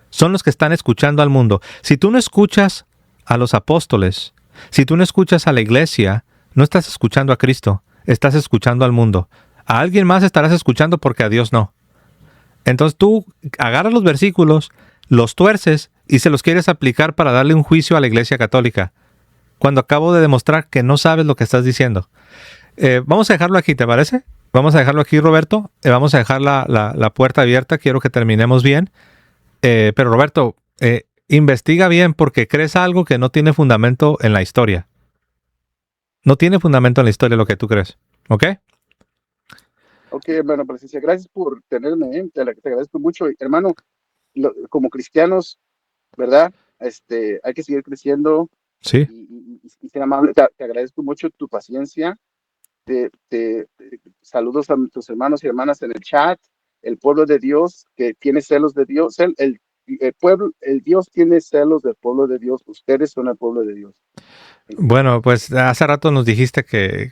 S1: son los que están escuchando al mundo. Si tú no escuchas a los apóstoles, si tú no escuchas a la iglesia, no estás escuchando a Cristo, estás escuchando al mundo. A alguien más estarás escuchando porque a Dios no. Entonces tú agarras los versículos, los tuerces y se los quieres aplicar para darle un juicio a la Iglesia Católica, cuando acabo de demostrar que no sabes lo que estás diciendo. Vamos a dejarlo aquí, ¿te parece? Vamos a dejarlo aquí, Roberto. Vamos a dejar la puerta abierta. Quiero que terminemos bien. Pero Roberto, investiga bien porque crees algo que no tiene fundamento en la historia. No tiene fundamento en la historia lo que tú crees. ¿Ok?
S2: Ok, hermano, presencia, gracias por tenerme, te agradezco mucho. Hermano, como cristianos, ¿verdad? Hay que seguir creciendo
S1: Sí.
S2: y ser amable. Te agradezco mucho tu paciencia. Saludos a tus hermanos y hermanas en el chat, el pueblo de Dios que tiene celos de Dios, el pueblo, el Dios tiene celos del pueblo de Dios, ustedes son el pueblo de Dios en Cristo.
S1: Bueno, pues hace rato nos dijiste que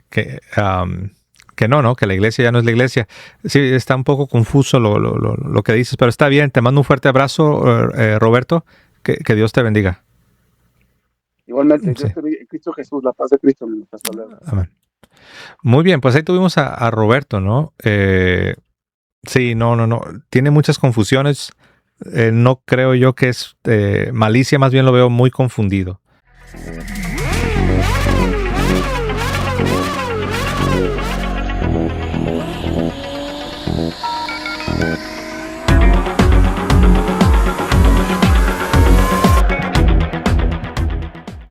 S1: no, que la iglesia ya no es la iglesia. Sí, está un poco confuso lo que dices, pero está bien. Te mando un fuerte abrazo, Roberto. Que Dios te bendiga.
S2: Igualmente,
S1: Sí,
S2: Dios te bendiga en Cristo Jesús, la paz de Cristo, hasta luego.
S1: amén. Muy bien, pues ahí tuvimos a Roberto, ¿no? Sí, no. Tiene muchas confusiones. No creo yo que es malicia, más bien lo veo muy confundido.